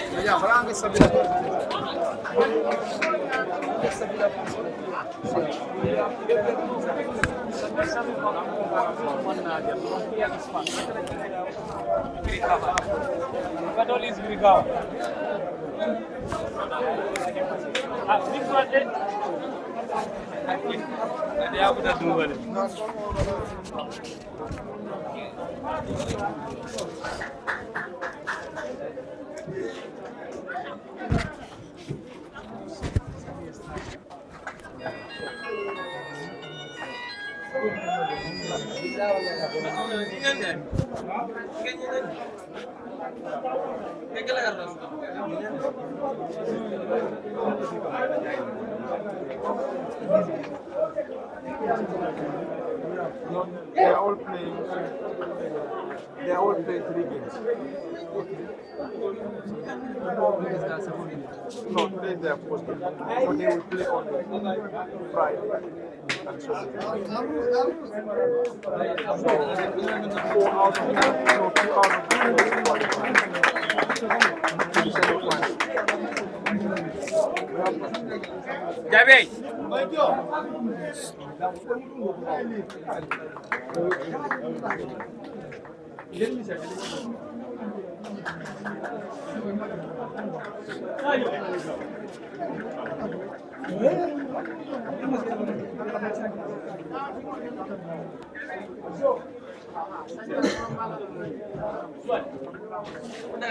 Vediamo, però anche Sabi. They are all playing 3 games. No, today they are supposed to play. So they will play on Friday and Sunday. So 4 out of 2 out of 4 Sabi.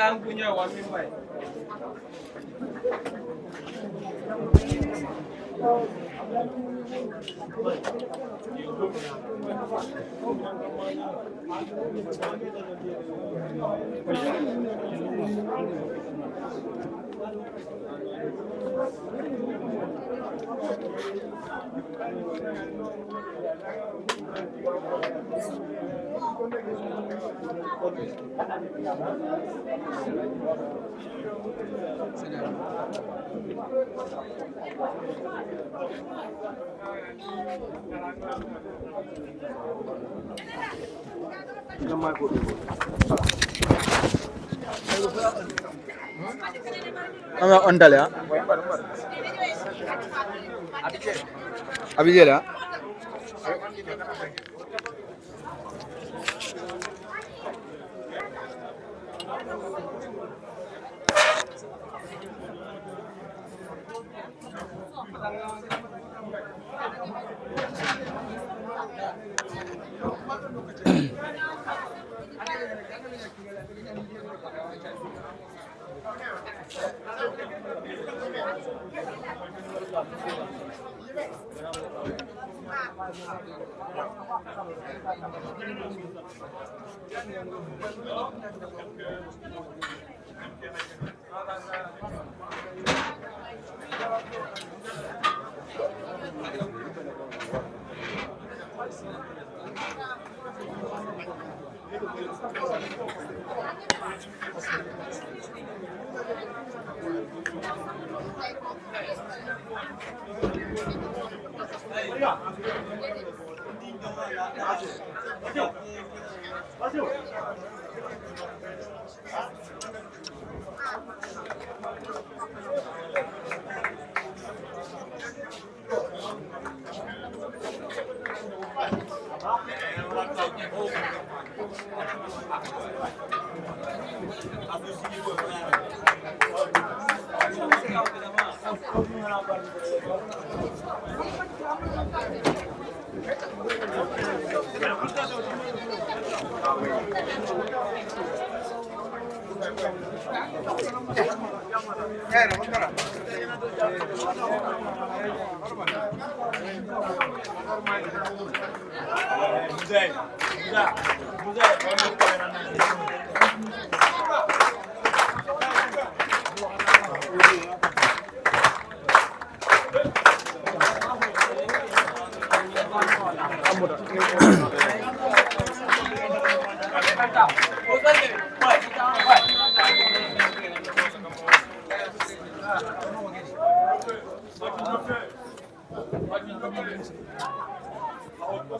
Ang punya wamin bay. Ama ondal ya. Abijel ya.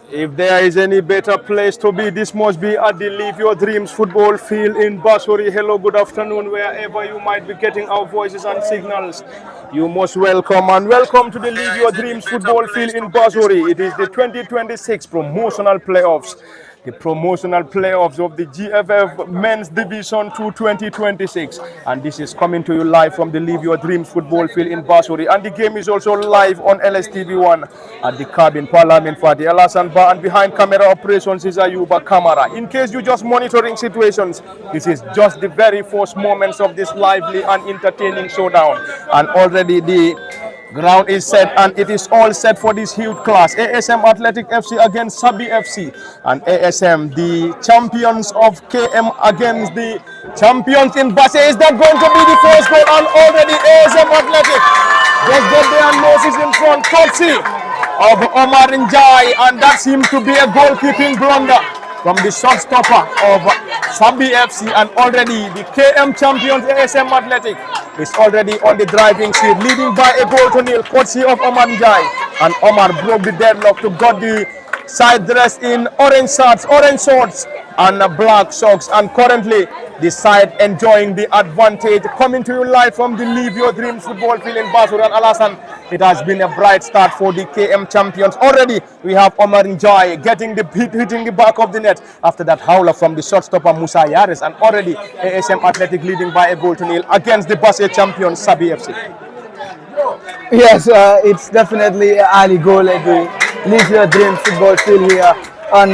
If there is any better place to be, this must be at the Live Your Dreams football field in Basuri. Hello, good afternoon, wherever you might be getting our voices and signals. You most welcome and welcome to the Live Your Dreams football field in Basuri. It is the 2026 promotional playoffs. The promotional playoffs of the GFF Men's Division 2 2026. And this is coming to you live from the Live Your Dreams football field in Basuri. And the game is also live on LSTV1 at the Cabin Parliament for the Alasan Bar. And behind camera operations is Ayuba Kamara. In case you're just monitoring situations, this is just the very first moments of this lively and entertaining showdown. And already the ground is set and it is all set for this huge class. ASM Athletic FC against Sabi FC, and ASM, the champions of KM against the champions in Basse. Is that going to be the first goal? And already ASM Athletic just got their noses in front, courtesy of Omar Njai, and that seems to be a goalkeeping blunder from the shot stopper of Sabi FC. And already the KM champions ASM Athletic is already on the driving seat, leading by a goal to nil, courtesy of Omar Njai. And Omar broke the deadlock to got the side dressed in orange shorts and black socks. And currently the side enjoying the advantage. Coming to you live from the Live Your Dreams football field in Basur and Alasan. It has been a bright start for the KM champions. Already we have Omar Njai getting the hitting the back of the net after that howler from the shortstopper Musa Yares. And already ASM Athletic leading by a goal to nil against the Basse champions Sabi FC. Yes, it's definitely an early goal at the Live Your Dreams football field here. And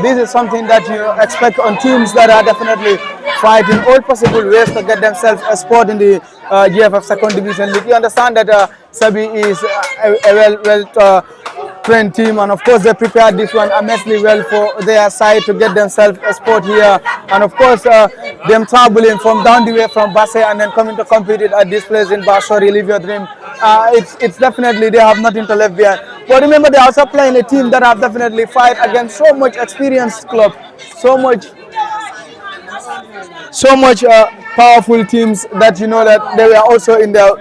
this is something that you expect on teams that are definitely fighting all possible ways to get themselves a spot in the GFF second division league. You understand that Sabi is a well-trained team, and of course they prepared this one immensely well for their side to get themselves a spot here. And of course them traveling from down the way from Basse and then coming to compete at this place in Basuri, Live Your Dream. It's definitely, they have nothing to live behind. But remember, they are also playing a team that have definitely fight against so much experienced club, so much powerful teams that you know that they were also in their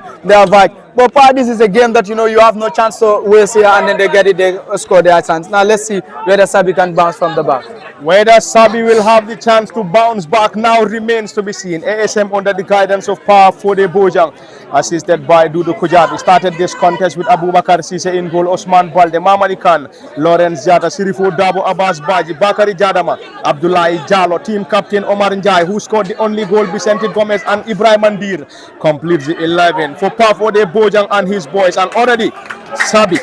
fight. But this is a game that you know you have no chance to waste here, and then they get it, they score their chance. Now let's see whether Sabi can bounce from the back. Whether Sabi will have the chance to bounce back now remains to be seen. ASM under the guidance of Power Fode Bojang, assisted by Dudu Kujabi, started this contest with Abubakar Sise in goal, Osman Balde, Mamadi Khan, Lawrence Jata, Sirifo Dabo, Abbas Baji, Bakari Jadama, Abdullahi Jalo, team captain Omar Njai, who scored the only goal, Vicente Gomez, and Ibrahim Mandir completes the 11 for Power Fode Bojang and his boys. And already Sabi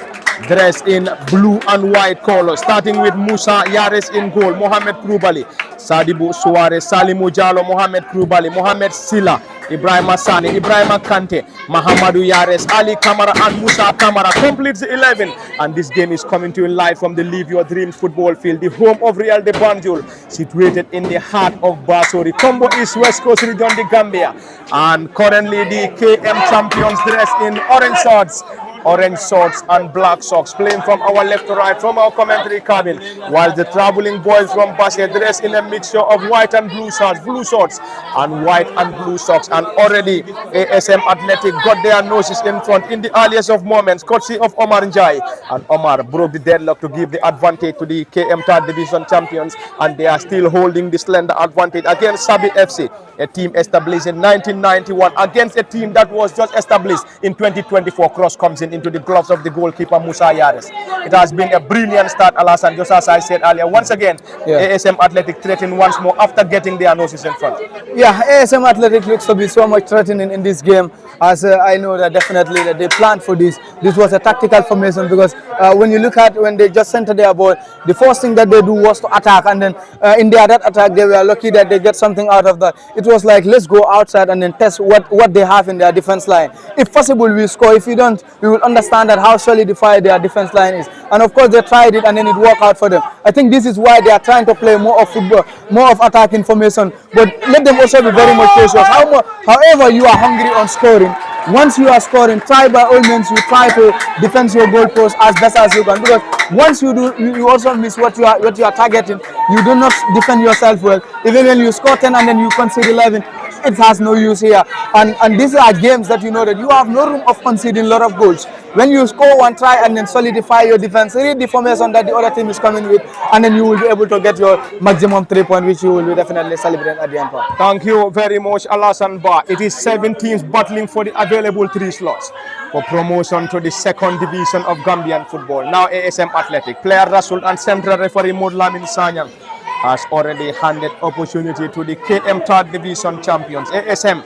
dressed in blue and white colors, starting with Musa Yares in goal, Mohamed Krubali, Sadibu Suarez, Salimu Jalo, Mohamed Krubali, Mohamed Silla, Ibrahim Asani, Ibrahim Kante, Mahamadou Yares, Ali Kamara, and Musa Kamara completes the 11. And this game is coming to you live from the Live Your Dreams football field, the home of Real de Banjul, situated in the heart of Basuri. Combo is West Coast region, the Gambia. And currently the KM champions dressed in orange shorts and black socks, playing from our left to right from our commentary cabin, while the traveling boys from Basse dressed in a mixture of white and blue shorts and white and blue socks. And already ASM Athletic got their noses in front in the earliest of moments, courtesy of Omar Njai. And Omar broke the deadlock to give the advantage to the KM third division champions, and they are still holding the slender advantage against Sabi FC, a team established in 1991 against a team that was just established in 2024. Cross comes in falling into the gloves of the goalkeeper Musa Yares. It has been a brilliant start, Alassane, just as I said earlier. Once again, ASM Athletic threatening once more after getting their noses in front. Yeah, ASM Athletic looks to be so much threatening in this game, as I know that definitely that they planned for this. This was a tactical formation, because when you look at when they just centered their ball, the first thing that they do was to attack, and then in their that attack they were lucky that they get something out of that. It was like, let's go outside and then test what they have in their defense line. If possible, we score. If you don't, we will understand that how solidified their defense line is. And of course they tried it and then it worked out for them. I think this is why they are trying to play more of football, more of attacking formation, but let them also be very much cautious. However you are hungry on scoring, once you are scoring, try by all means, you try to defend your goal post as best as you can, because once you do, you also miss what you are targeting. You do not defend yourself well. Even when you score 10 and then you concede 11, it has no use here. And these are games that you know that you have no room of conceding a lot of goals. When you score one try and then solidify your defense, read the formation that the other team is coming with, and then you will be able to get your maximum 3 points, which you will definitely celebrate at the end. Thank you very much, Alassane Ba. It is 7 teams battling for the available 3 slots for promotion to the 2nd division of Gambian football. Now ASM Athletic, player Rasul and central referee Modlamin Sanyang has already handed opportunity to the KM 3rd division champions. ASM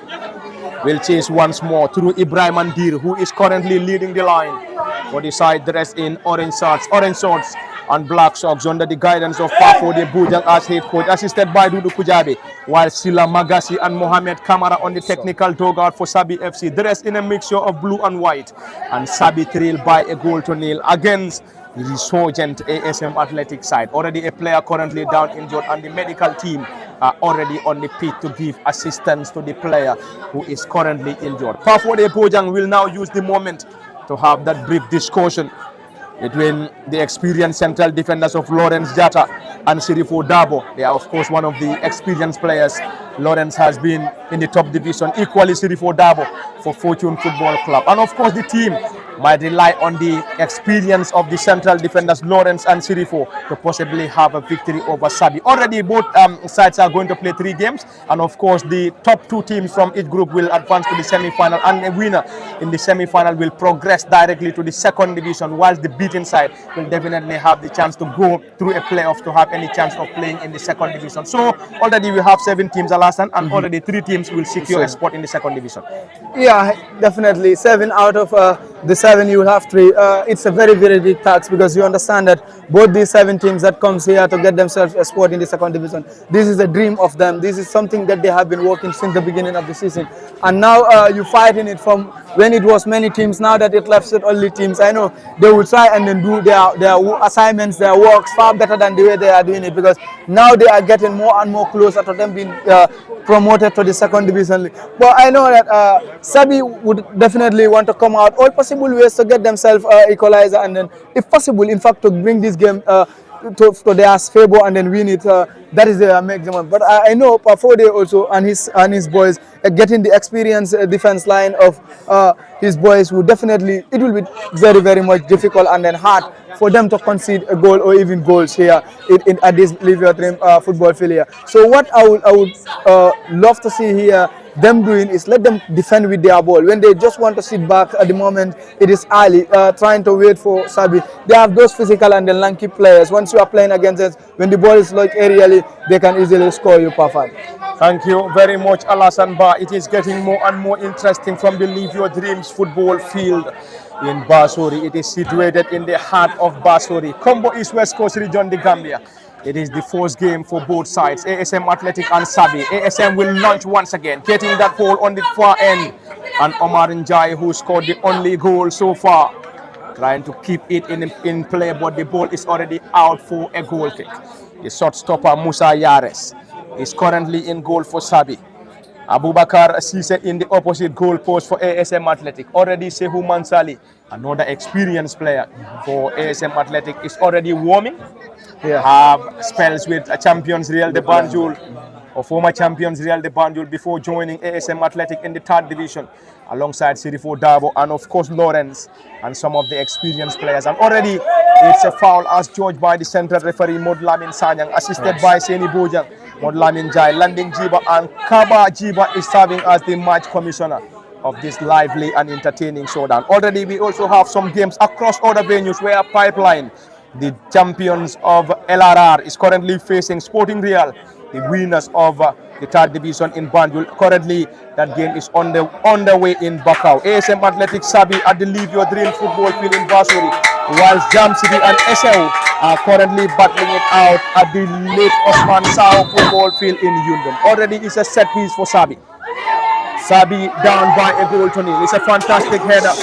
will chase once more through Ibrahim Andir, who is currently leading the line for the side dressed in orange shorts and black socks under the guidance of Pafode Bujang as head coach, assisted by Dudu Kujabi, while Sila Magasi and Mohamed Kamara on the technical dugout for Sabi FC, dressed in a mixture of blue and white, and Sabi trailed by a goal to nil against the resurgent ASM Athletic side. Already a player currently down injured, and the medical team are already on the pitch to give assistance to the player who is currently injured. Pafode Bojang will now use the moment to have that brief discussion between the experienced central defenders of Lawrence Jatta and Sirifo Dabo. They are of course one of the experienced players. Lawrence has been in the top division, equally Sirifo Dabo for Fortune Football Club. And of course the team might rely on the experience of the central defenders Lawrence and Sirifo to possibly have a victory over Sabi. Already both sides are going to play 3 games, and of course the top 2 teams from each group will advance to the semi-final, and a winner in the semi-final will progress directly to the 2nd division, whilst the beaten side will definitely have the chance to go through a playoff to have any chance of playing in the 2nd division. So already we have 7 teams, Alassane, and already 3 teams will secure a spot in the 2nd division. Yeah, definitely 7 out of the 7 you will have 3. It's a very, very big task, because you understand that both these 7 teams that comes here to get themselves a spot in the 2nd division, this is a dream of them. This is something that they have been working since the beginning of the season, and now you fighting it from when it was many teams. Now that it left with only teams, I know they will try and then do their assignments, their works far better than the way they are doing it, because now they are getting more and more closer to them being promoted to the 2nd division league. But I know that Sabi would definitely want to come out all possible ways to get themselves equalizer, and then if possible, in fact, to bring this game to their favor and then win it. That is their maximum. But I know Pafode also and his boys getting the experienced defense line of his boys, who definitely, it will be very, very much difficult and then hard for them to concede a goal or even goals here at this Live Your Dream football field here. So what I would love to see here them doing is let them defend with their ball. When they just want to sit back at the moment, it is early, trying to wait for Sabi. They have those physical and the lanky players. Once you are playing against us, when the ball is like aerially, they can easily score you perfect. Thank you very much, Alassane Ba. It is getting more and more interesting from the Live Your Dreams football field in Basori. It is situated in the heart of Basori. Combo East West Coast region, the Gambia. It is the first game for both sides, ASM Athletic and Sabi. ASM will launch once again, getting that ball on the far end. And Omar Njai, who scored the only goal so far, trying to keep it in play, but the ball is already out for a goal kick. The shot stopper, Musa Yares, is currently in goal for Sabi. Abubakar Sise in the opposite goal post for ASM Athletic. Already Sehu Mansali, another experienced player for ASM Athletic, is already warming. Have spells with champions Real de Banjul, or former champions Real de Banjul, before joining ASM Athletic in the 3rd division alongside Sirifo Dabo and of course Lawrence and some of the experienced players. And already it's a foul as judged by the central referee Modlamin Sanyang, assisted by Seni Bojang, Modlamin Jai, Landing Jiba, and Kaba Jiba is serving as the match commissioner. of this lively and entertaining showdown. Already we also have some games across other venues where Pipeline, the champions of LRR, is currently facing Sporting Real, the winners of the third division in Banjul. Currently, that game is on the way in Bakau. ASM Athletic Sabi at the Live Your Dream football field in Basuri, whilst Jam City and SL are currently battling it out at the late Osman Sao football field in Yundum. Already is a set piece for Sabi. Sabi down by a goal to nil. It's a fantastic header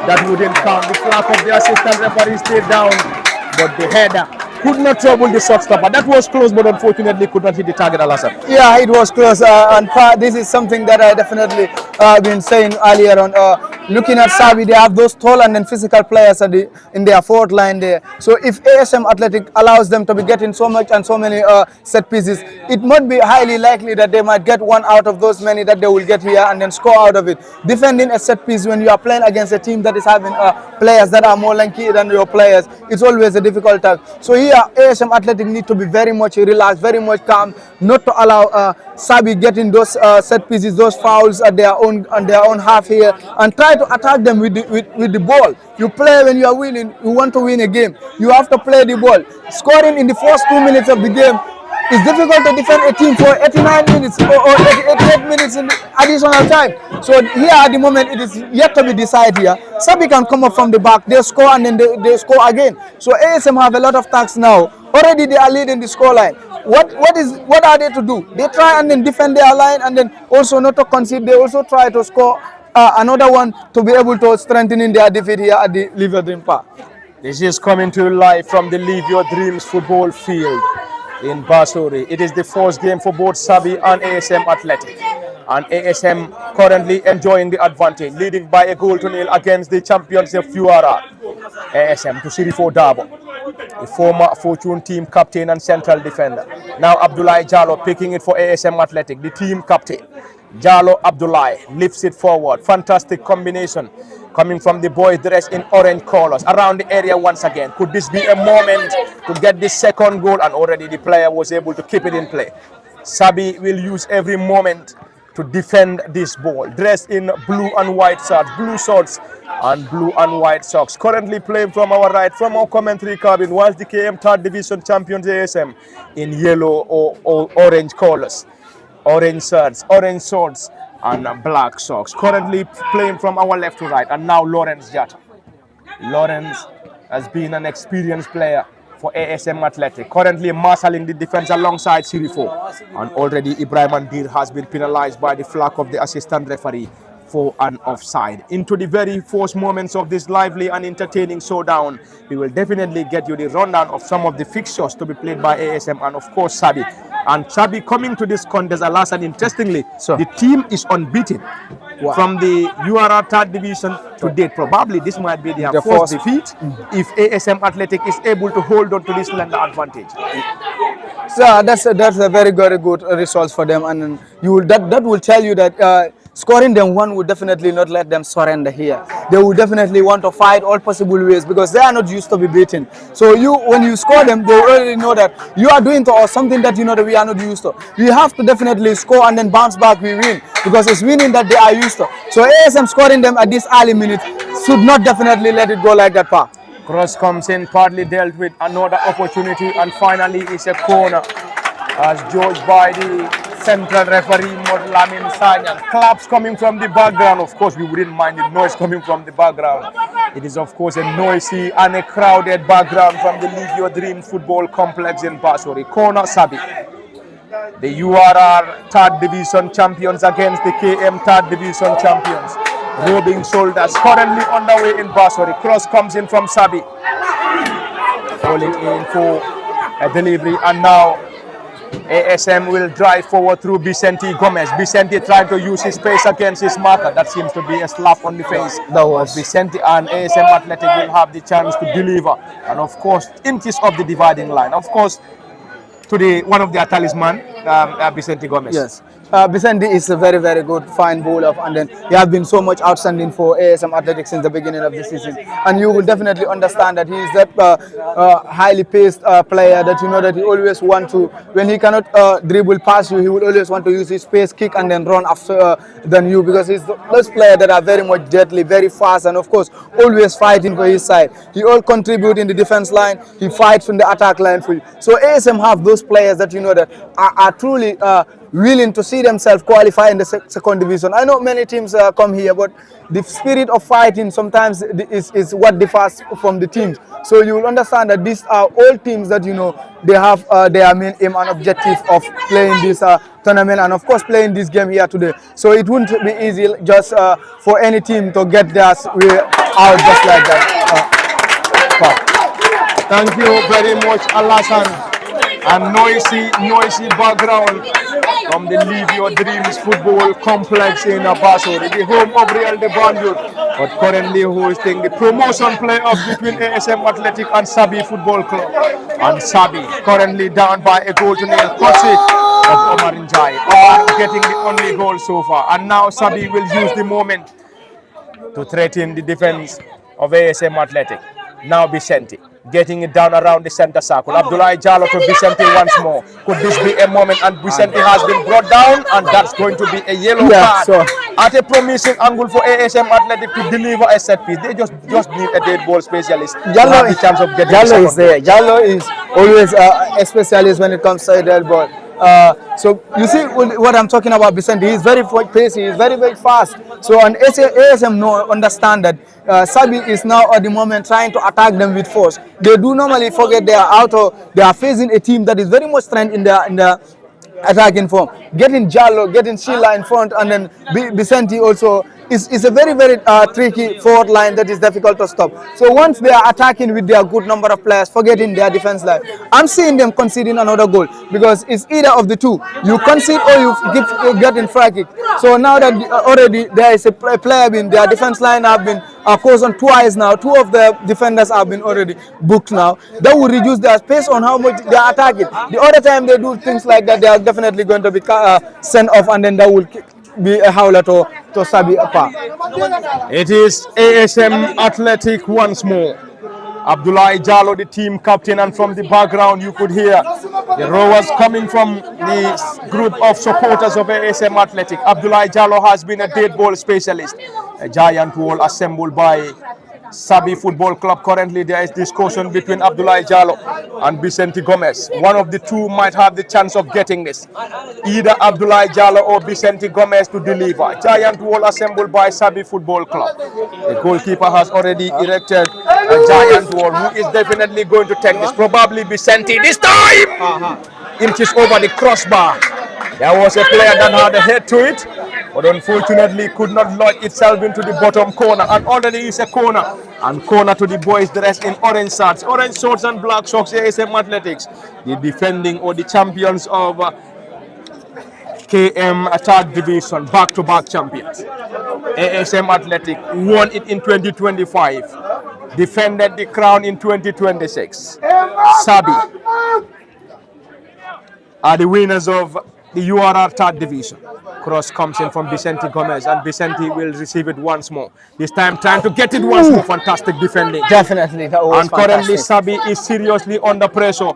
that wouldn't count. The flag of the assistant referee stayed down, but the header could not trouble the shot stopper. That was close, but unfortunately could not hit the target, Alassane. Yeah, it was close, and this is something that I definitely been saying earlier on. Looking at Sabi, they have those tall and then physical players at in their forward line there. So if ASM Athletic allows them to be getting so much and so many set pieces, it might be highly likely that they might get one out of those many that they will get here and then score out of it. Defending a set piece when you are playing against a team that is having players that are more lanky than your players, it's always a difficult task. So here ASM Athletic need to be very much relaxed, very much calm, not to allow Sabi getting those set pieces, those fouls at their own half here, and try to attack them with the ball. You play when you are winning, you want to win a game, you have to play the ball. Scoring in the first 2 minutes of the game is difficult to defend a team for 89 minutes or 88 minutes in the additional time. So here at the moment it is yet to be decided here. Sabi can come up from the back, they score and then they score again. So ASM have a lot of tasks now. Already they are leading the scoreline. What are they to do? They try and then defend their line and then also not to concede. They also try to score another one to be able to strengthen in their defeat here at the Live Your Dream Park. This is coming to you live from the Live Your Dreams football field in Basuri. It is the first game for both Sabi and ASM Athletic. And ASM currently enjoying the advantage, leading by a goal to nil against the champions of URR. ASM to Sirifo Dabo, the former Fortune team captain and central defender. Now Abdullahi Jallo picking it for ASM Athletic, the team captain. Jallo Abdullahi lifts it forward. Fantastic combination coming from the boys dressed in orange colors around the area once again. Could this be a moment to get the second goal? And already the player was able to keep it in play. Sabi will use every moment to defend this ball. Dressed in blue and white shirts, blue shorts and blue and white socks. Currently playing from our right, from our commentary cabin, whilst the KM third division champions ASM in yellow or orange colors. Orange shirts, orange shorts and black socks. Currently playing from our left to right, and now Lawrence Jatta. Lawrence has been an experienced player for ASM Athletic, currently marshalling the defense alongside Sirifo, and already Ibrahim Andir has been penalized by the flag of the assistant referee for an offside. Into the very first moments of this lively and entertaining showdown, we will definitely get you the rundown of some of the fixtures to be played by ASM and of course Sabi. And Sabi coming to this contest, alas, and interestingly, the team is unbeaten from the URR third division to date. Probably this might be their first defeat if ASM Athletic is able to hold on to this slender advantage. So that's a very good result for them, and that will tell you that scoring them one would definitely not let them surrender here. They will definitely want to fight all possible ways because they are not used to be beaten. So when you score them, they already know that you are doing to us something that you know that we are not used to. We have to definitely score and then bounce back, we win, because it's winning that they are used to. So ASM scoring them at this early minute should not definitely let it go like that, Pa. Cross comes in, partly dealt with, another opportunity, and finally it's a corner as judged by the central referee Modlamin Sanyan. Claps coming from the background. Of course, we wouldn't mind the noise coming from the background. It is of course a noisy and a crowded background from the Live Your Dream football complex in Basuri. Corner Sabi. The URR third division champions against the KM third division champions. Rubbing shoulders currently underway in Basuri. Cross comes in from Sabi. Falling in for a delivery, and now ASM will drive forward through Vicente Gomez. Vicente trying to use his pace against his marker. That seems to be a slap on the face. That was Vicente, and ASM Athletic will have the chance to deliver. And of course, inches of the dividing line. Of course, to one of their talisman, Vicente Gomez. Yes. Vicente is a very, very good, fine bowler, and then he has been so much outstanding for ASM Athletics since the beginning of the season. And you will definitely understand that he is that highly paced player that you know that he always want to, when he cannot dribble past you, he will always want to use his pace, kick, and then run after than you, because he's those players that are very much deadly, very fast, and of course always fighting for his side. He all contribute in the defense line. He fights from the attack line for you. So ASM have those players that you know that are truly willing to see themselves qualify in the second division. I know many teams come here, but the spirit of fighting sometimes is what differs from the teams. So you will understand that these are all teams that you know they have their main aim and objective of playing this tournament, and of course playing this game here today. So it wouldn't be easy just for any team to get their way out just like that. Thank you very much, Alasan. And noisy background from the Live Your Dreams football complex in Basori, the home of Real de Banjul, but currently hosting the promotion playoff between ASM Athletic and Sabi Football Club. And Sabi currently down by a goal to nil, courtesy of Omar Njai. Omar getting the only goal so far, and now Sabi will use the moment to threaten the defense of ASM Athletic. Now Vicente getting it down around the center circle. Abdullah Jallo to Vicente once more. Could this be a moment? And Vicente has been brought down, and that's going to be a yellow card. So At a promising angle for ASM Athletic to deliver a set piece. They just need a dead ball specialist. Jallo the chance of getting Jallo is there. Jallo is always a specialist when it comes to a dead ball. So you see what I'm talking about, Vicente. He's very pacey. He's very, very fast. So on ASM understand that Sabi is now at the moment trying to attack them with force. They do normally forget they are out, or they are facing a team that is very much strength in the attacking form. Getting Jallo, getting Sheila in front, and then Vicente also is a very, very tricky forward line that is difficult to stop. So once they are attacking with their good number of players, forgetting their defense line, I'm seeing them conceding another goal, because it's either of the two. You concede or you get in free kick. So now that already there is a player in their defense line have been caused on twice now. Two of the defenders have been already booked now. That will reduce their space on how much they are attacking. The other time they do things like that, they are definitely going to be sent off, and then that will be a howler to Sabi apart. It is ASM Athletic once more. Abdullah Jallo, the team captain, and from the background you could hear the roars coming from the group of supporters of ASM Athletic. Abdullah Jallo has been a dead ball specialist. A giant wall assembled by Sabi Football Club. Currently there is discussion between Abdullah Jallo and Vicente Gomez. One of the two might have the chance of getting this. Either Abdullah Jallo or Vicente Gomez to deliver. Giant wall assembled by Sabi Football Club. The goalkeeper has already erected a giant wall. Who is definitely going to take this? Probably Vicente this time! Inches over the crossbar. There was a player that had a head to it, but unfortunately could not lodge itself into the bottom corner, and already is a corner, and corner to the boys dressed in orange shorts and black socks. ASM Athletics, the defending or the champions of KM third division, back-to-back champions. ASM Athletic won it in 2025, defended the crown in 2026. Sabi are the winners of the URR third division. Cross comes in from Vicente Gomez, and Vicente will receive it once more. This time trying to get it once more. Fantastic defending. Definitely. That was and currently Sabi is seriously under pressure,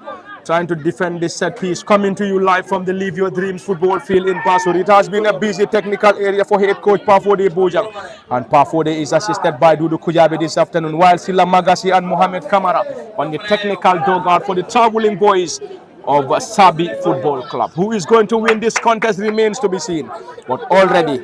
trying to defend this set piece. Coming to you live from the Live Your Dreams football field in Basuri. It has been a busy technical area for head coach Pafode Bojang. And Pafode is assisted by Dudu Kujabe this afternoon, while Silla Magasi and Mohamed Kamara on the technical dugout for the traveling boys of Sabi Football Club. Who is going to win this contest remains to be seen. But already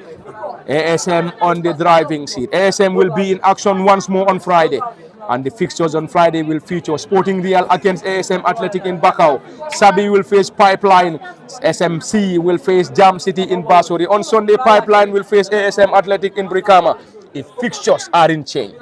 ASM on the driving seat. ASM will be in action once more on Friday. And the fixtures on Friday will feature Sporting Real against ASM Athletic in Bakau. Sabi will face Pipeline. SMC will face Jam City in Basuri. On Sunday, Pipeline will face ASM Athletic in Brikama. If fixtures are in change.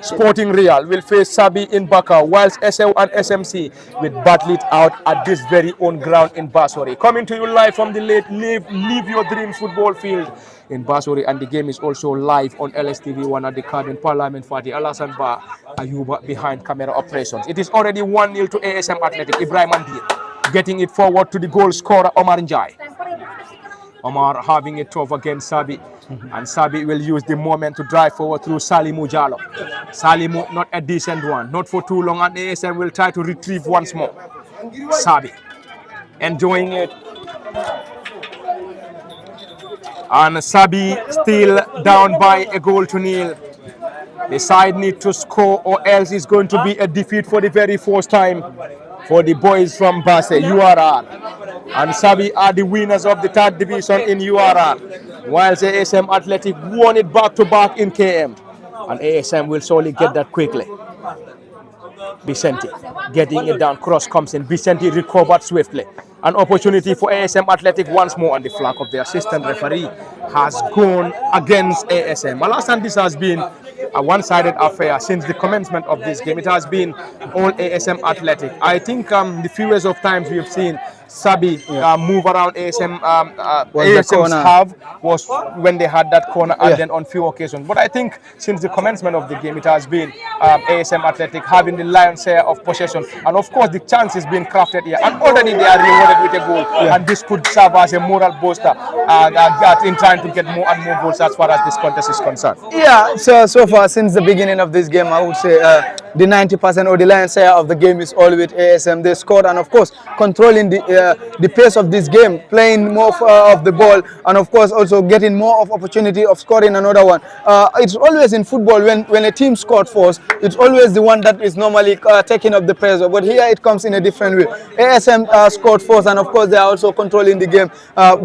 Sporting Real will face Sabi in Bakau, whilst SL and SMC will battle it out at this very own ground in Basuri. Coming to you live from the late Live Your Dreams football field in Basuri, and the game is also live on LSTV1 at the Carbon Parliament Party. Alasan Ayuba behind camera operations. It is already 1-0 to ASM Athletic. Ibrahim Andir getting it forward to the goal scorer, Omar Njai. Omar having it tough against Sabi. And Sabi will use the moment to drive forward through Salimu Jallo. Salimu, not a decent one, not for too long, and ASM will try to retrieve once more. Sabi enjoying it. And Sabi still down by a goal to nil. The side need to score or else it's going to be a defeat for the very first time for the boys from Basse, URR. And Sabi are the winners of the third division in URR, whilst ASM Athletic won it back-to-back in KM. And ASM will surely get that quickly. Vicente getting it down, cross comes in, Vicente recovered swiftly. An opportunity for ASM Athletic once more, and the flag of the assistant referee has gone against ASM. Alas, and this has been a one-sided affair since the commencement of this game. It has been all ASM Athletic. I think the fewest of times we've seen Sabi move around ASM, ASM's half was when they had that corner, and then on few occasions. But I think since the commencement of the game, it has been ASM Athletic having the lion's share of possession. And of course, the chance is being crafted here. And already they are rewarded with a goal. And this could serve as a moral booster in trying to get more and more goals as far as this contest is concerned. Yeah, so far since the beginning of this game, I would say the 90% or the lion's share of the game is all with ASM. They scored, and of course, controlling the pace of this game, playing more of the ball, and of course also getting more of opportunity of scoring another one. It's always in football when a team scored first, it's always the one that is normally taking up the pressure. But here it comes in a different way. ASM scored first, and of course they are also controlling the game,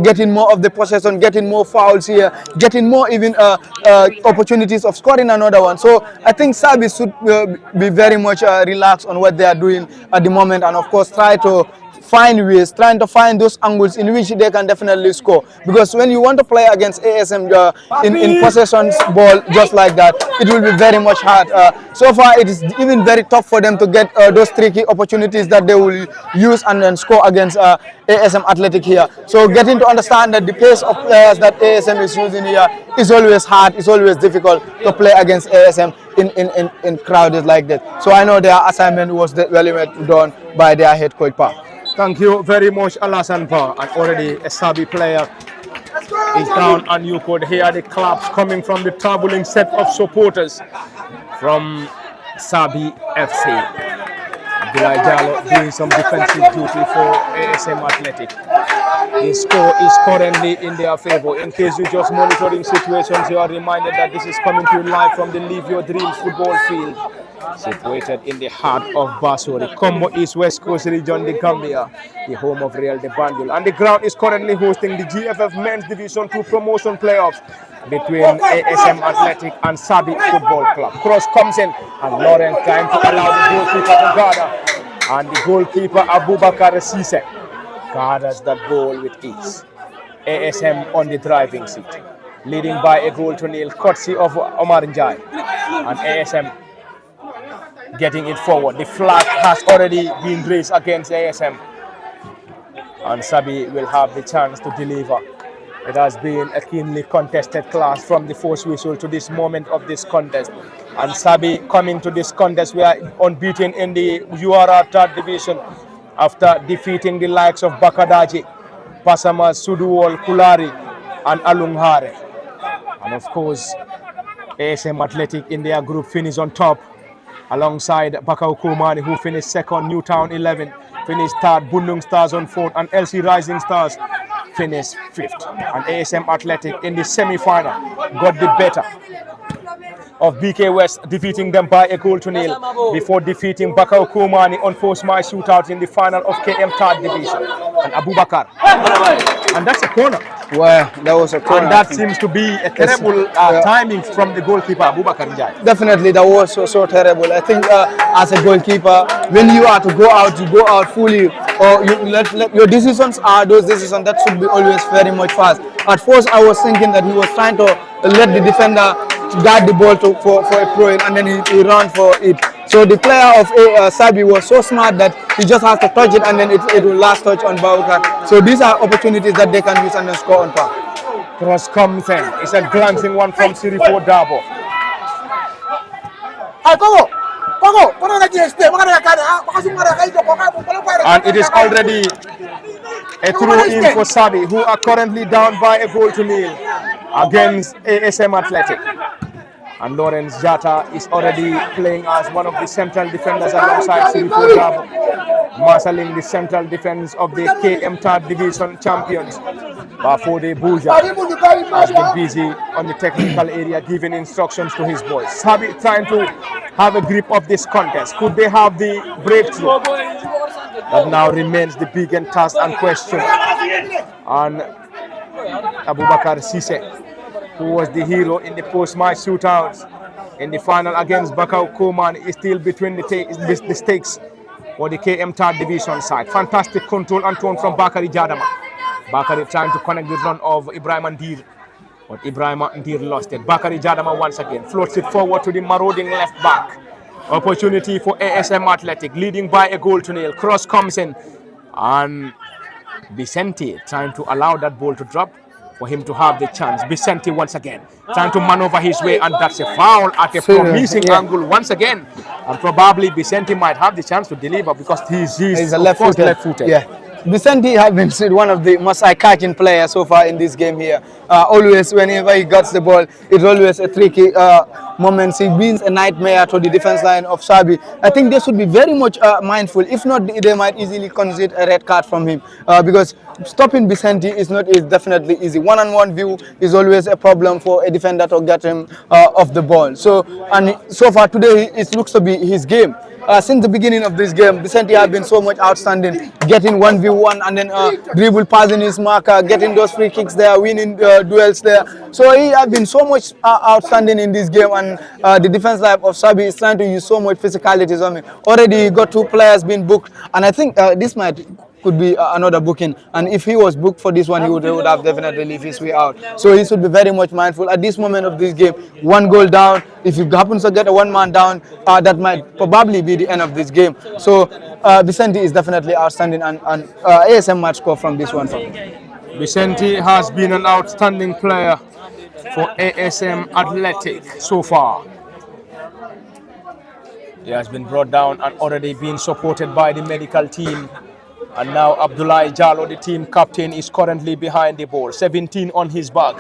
getting more of the possession, getting more fouls here, getting more even opportunities of scoring another one. So I think Sabi should be very much relaxed on what they are doing at the moment, and of course try to find ways, trying to find those angles in which they can definitely score. Because when you want to play against ASM in possessions ball just like that, it will be very much hard. So far, it is even very tough for them to get those tricky opportunities that they will use and then score against ASM Athletic here. So getting to understand that the pace of players that ASM is using here is always hard, it's always difficult to play against ASM in crowds like that. So I know their assignment was well done by their head coach, Pa. Thank you very much, Alassane Pa. And already a Sabi player is down, and you could hear the claps coming from the traveling set of supporters from Sabi FC. Abdullah Jallo doing some defensive duty for ASM Athletic. The score is currently in their favor. In case you're just monitoring situations, you are reminded that this is coming to you live from the Live Your Dreams football field, situated in the heart of Basori, Combo East West Coast region, the Gambia, the home of Real de Bandul. And the ground is currently hosting the GFF Men's Division 2 promotion playoffs between ASM Athletic and Sabi Football Club. Cross comes in, and Lauren trying to allow the goalkeeper to gather. And the goalkeeper, Abubakar Sise, gathers that goal with ease. ASM on the driving seat, leading by a goal to nil, courtesy of Omar Njai. And ASM getting it forward. The flag has already been raised against ASM, and Sabi will have the chance to deliver. It has been a keenly contested clash from the first whistle to this moment of this contest. And Sabi coming to this contest, we are unbeaten in the URR third division after defeating the likes of Bakadaji, Pasama, Suduwol, Kulari, and Alunghare. And of course, ASM Athletic in their group finish on top, alongside Bakau Kumani, who finished second, Newtown 11 finished third, Bundung Stars on fourth, and LC Rising Stars finished fifth. And ASM Athletic in the semi-final got the better of BK West, defeating them by a goal to nil before defeating Bakau Kumani on post-match shootout in the final of KM third division. And Abubakar, and that's a corner. Well, that was a corner. And that seems to be a terrible timing from the goalkeeper, Abubakar Njai. Definitely, that was so terrible. I think as a goalkeeper, when you are to go out, you go out fully, or you let your decisions are those decisions that should be always very much fast. At first, I was thinking that he was trying to let the defender guard the ball for a throw in, and then he ran for it. So the player of Sabi was so smart that he just has to touch it, and then it will last touch on Baukar. So these are opportunities that they can use and then score on par. Cross comes in. It's a glancing one from Sirifo Dabo. And it is already a throw in for Sabi, who are currently down by a goal to nil against ASM Athletic. And Lawrence Jata is already playing as one of the central defenders alongside Sirifo Dabo, marshalling the central defense of the KM Third Division champions. Bafode Buja has been busy on the technical area, giving instructions to his boys. Sabi trying to have a grip of this contest. Could they have the breakthrough? That now remains the big and task and question. And Abubakar Sise, who was the hero in the post-match shootouts in the final against Bakau Koman, is still between the stakes for the KM Third Division side. Fantastic control and tone from Bakari Jadama. Bakari trying to connect the run of Ibrahim Ndir, but Ibrahim Ndir lost it. Bakari Jadama once again floats it forward to the marauding left back. Opportunity for ASM Athletic, leading by a goal to nil. Cross comes in, and Vicente trying to allow that ball to drop for him to have the chance. Vicente once again trying to maneuver his way, and that's a foul at a promising angle once again. And probably Vicente might have the chance to deliver because he's a left-footed. Yeah. Vicente has been one of the most eye-catching players so far in this game here. Always, whenever he gets the ball, it's always a tricky moment. He brings a nightmare to the defense line of Sabi. I think they should be very much mindful. If not, they might easily concede a red card from him because stopping Vicente is definitely easy. One-on-one view is always a problem for a defender to get him off the ball. So far today, it looks to be his game. Since the beginning of this game, Vicente has been so much outstanding, getting 1v1 and then dribble passing his marker, getting those free kicks there, winning duels there. So he has been so much outstanding in this game, and the defense line of Sabi is trying to use so much physicality on him. Already got 2 players being booked, and I think this could be another booking, and if he was booked for this one, he would have definitely leave his way out. So he should be very much mindful at this moment of this game. 1 goal down, if he happens to get a 1-man down, that might probably be the end of this game. So Vicente is definitely outstanding, and ASM might score from this one. Vicente has been an outstanding player for ASM Athletic so far. He has been brought down and already been supported by the medical team. And now Abdullah Jalo, the team captain, is currently behind the ball. 17 on his back.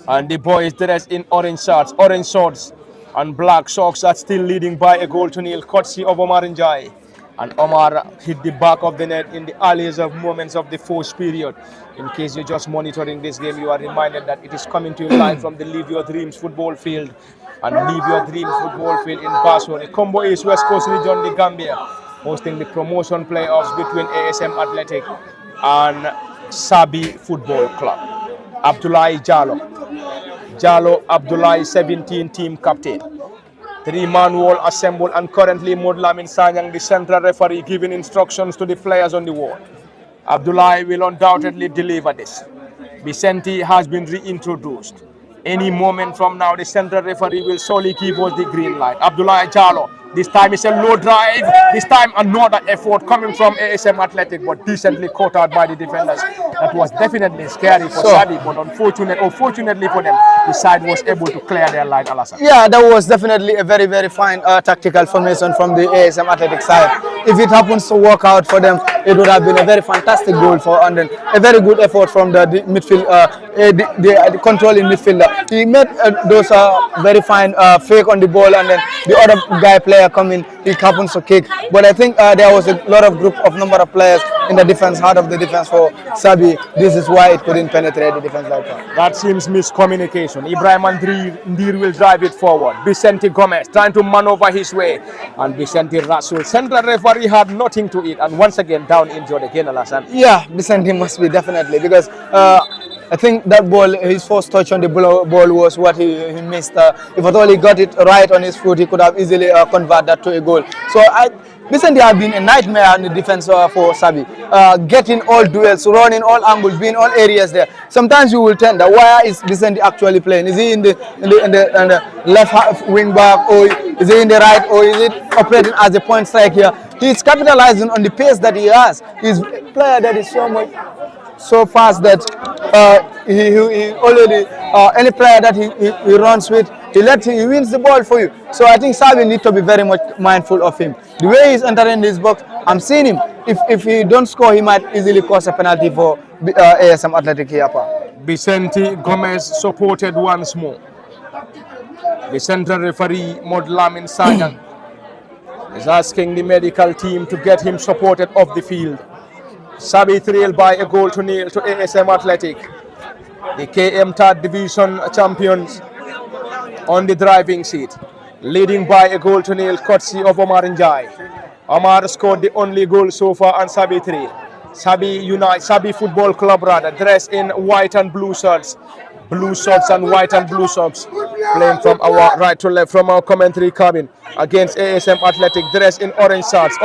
And the boys dressed in orange shirts, orange shorts, and black socks are still leading by a goal to nil, courtesy of Omar Njai. And Omar hit the back of the net in the earliest of moments of the fourth period. In case you're just monitoring this game, you are reminded that it is coming to you live from the Live Your Dreams football field. And Live Your Dreams football field in Basel. The combo is West Coast Region, the Gambia, hosting the promotion playoffs between ASM Athletic and Sabi Football Club. Abdullah Jalo Abdullah, 17 team captain. 3-man wall assembled, and currently Modlamin Sanyang, the central referee, giving instructions to the players on the wall. Abdullah will undoubtedly deliver this. Vicente has been reintroduced. Any moment from now, the central referee will surely give us the green light. Abdullah Jalo, this time is a low drive. This time another effort coming from ASM Athletic, but decently caught out by the defenders. That was definitely scary for Sabi, but unfortunately for them, the side was able to clear their line, Alassane. Yeah, that was definitely a very, very fine tactical formation from the ASM Athletic side. If it happens to work out for them, it would have been a very fantastic goal for Anden. A very good effort from the midfield, the controlling midfielder. He made those very fine fake on the ball, and then the other guy player coming, he happens to kick. But I think there was a lot of number of players in the defense, heart of the defense for Sabi. This is why it couldn't penetrate the defense like that. That seems miscommunication. Ibrahim Ndir will drive it forward. Vicente Gomez trying to maneuver his way, and Vicente Rasul, central referee, had nothing to it, and once again down injured again, Alassane. Yeah, Vicente must be definitely, because I think that ball, his first touch on the ball was what he missed. If at all he got it right on his foot, he could have easily converted that to a goal. So Vicente has been a nightmare in the defense for Sabi. Getting all duels, running all angles, being all areas there. Sometimes you will tender, where is Vicente actually playing? Is he in the left half wing back, or is he in the right, or is it operating as a point strike here? He's capitalizing on the pace that he has. He's a player that is so fast that he already any player that he runs with, he wins the ball for you. So I think Sabi needs to be very much mindful of him. The way he's entering this box, I'm seeing him. If he don't score, he might easily cause a penalty for ASM Athletic here. Vicente Gomez supported once more. The central referee, Modlamin Sajan, is asking the medical team to get him supported off the field. Sabi trailed by a goal to nil to ASM Athletic. The KM Third Division champions on the driving seat, leading by a goal to nil courtesy of Omar Njai. Omar scored the only goal so far and Sabi trailed. Sabi Football Club dressed in white and blue shirts. Blue shorts and white and blue socks, playing from our right to left from our commentary cabin against ASM Athletic, dressed in orange shorts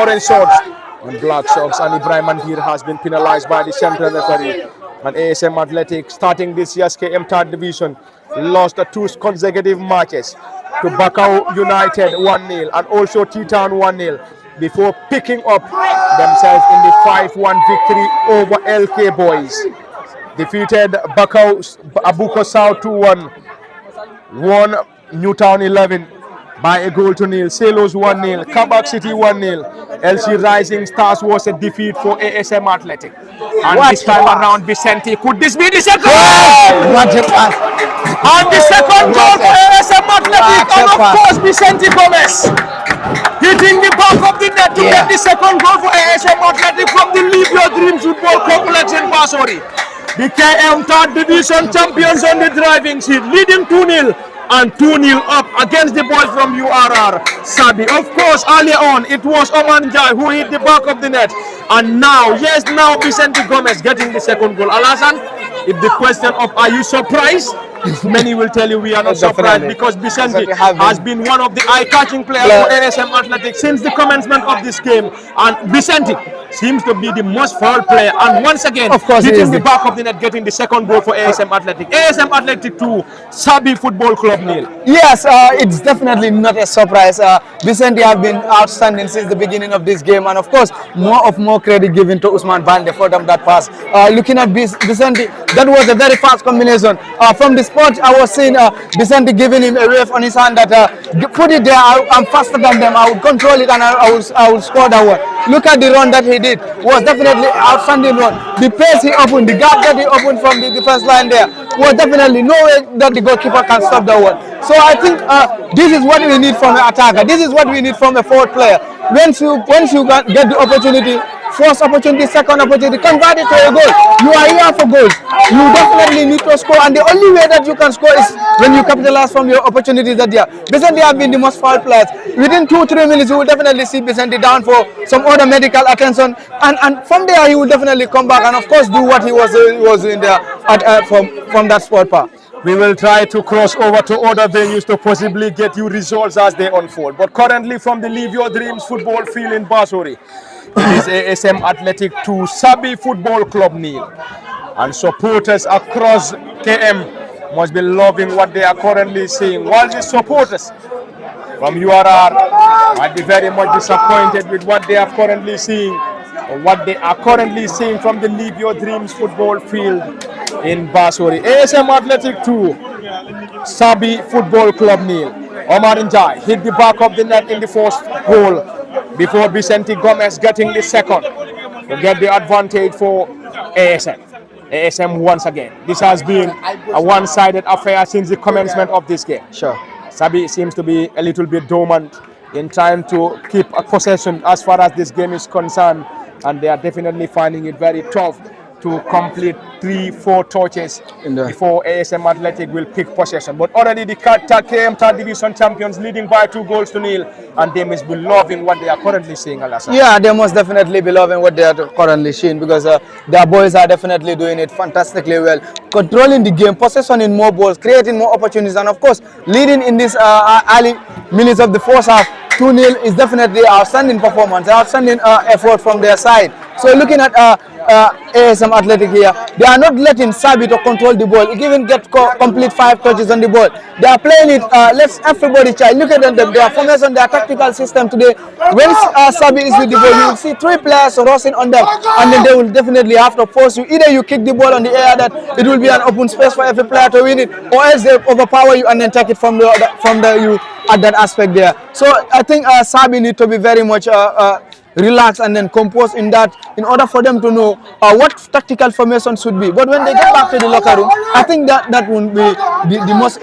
and black socks. And Ibrahim Mandir has been penalized by the central referee. And ASM Athletic, starting this year's KM Third Division, lost 2 consecutive matches to Bakau United 1-0 and also T-Town 1-0 before picking up themselves in the 5-1 victory over LK Boys. Defeated Bakau Abuko South 2-1, won Newtown 11 by a goal to nil, Selos 1-0, Kabak City 1-0, LC Rising Stars was a defeat for ASM Athletic. And this time around, Vicente, could this be the second? What a pass. And the second goal for ASM Athletic, and of course Vicente Gomez hitting the back of the net to get the second goal for ASM Athletic from the Live Your Dreams Football Complex in Basori. The KM Third Division champions on the driving seat, leading 2-0 and 2-0 up against the boys from URR Sabi. Of course, earlier on, it was Oman Jai who hit the back of the net. And now, yes, now Vicente Gomez getting the second goal. Alasan, if the question of are you surprised? Many will tell you we are not surprised because Vicente has been one of the eye-catching players for ASM Athletic since the commencement of this game. And Vicente seems to be the most foul player, and once again, of course, hitting the back of the net, getting the second goal for ASM Athletic. ASM Athletic 2, Sabi Football Club 0. Yes, it's definitely not a surprise. Vicente have been outstanding since the beginning of this game, and of course, more credit given to Usman Bande for them that pass. Looking at Vicente, that was a very fast combination. From the spot, I was seeing Vicente giving him a wave on his hand that put it there. I'm faster than them. I would control it, and I would score that one. Look at the run that he did, was definitely outstanding run. The pace he opened, the gap that he opened from the defense line there, was definitely no way that the goalkeeper can stop that one. So I think this is what we need from an attacker. This is what we need from a forward player. Once you get the opportunity, first opportunity, second opportunity, convert it to a goal. You are here for goals. You definitely need to score, and the only way that you can score is when you capitalize from your opportunities that there. Vicente have been the most foul players. Within 2-3 minutes, you will definitely see Vicente down for some other medical attention, and from there he will definitely come back and of course do what he was doing there from that spot part. We will try to cross over to other venues to possibly get you results as they unfold. But currently from the Live Your Dreams football field in Basori, it is ASM Athletic 2, Sabi Football Club 0. And supporters across KM must be loving what they are currently seeing, while the supporters from URR might be very much disappointed with what they are currently seeing, or what they are currently seeing from the Live Your Dreams football field in Basori. ASM Athletic 2, Sabi Football Club 0. Omar Njai hit the back of the net in the first goal before Vicente Gomez getting the second to get the advantage for ASM. ASM once again. This has been a one-sided affair since the commencement of this game. Sure. Sabi seems to be a little bit dormant in trying to keep a possession as far as this game is concerned, and they are definitely finding it very tough to complete 3-4 touches before ASM Athletic will pick possession. But already the KM Third Division champions leading by 2-0, and they must be loving what they are currently seeing, Alassane. Yeah, they must definitely be loving what they are currently seeing, because their boys are definitely doing it fantastically well, controlling the game, possessioning more balls, creating more opportunities, and of course leading in this early minutes of the first half. 2-0 is definitely outstanding performance, outstanding effort from their side. So looking at ASM Athletic here, they are not letting Sabi to control the ball. He even get complete 5 touches on the ball. They are playing it. Let's everybody try. Look at them. They are focused on their tactical system today. When Sabi is with the ball, you will see 3 players rushing on them, and then they will definitely have to force you. Either you kick the ball on the air, that it will be an open space for every player to win it, or else they overpower you and then take it from the you at that aspect there. So I think Sabi need to be very much relax and then compose in that, in order for them to know what tactical formation should be. But when they get back to the locker room, I think that would be the most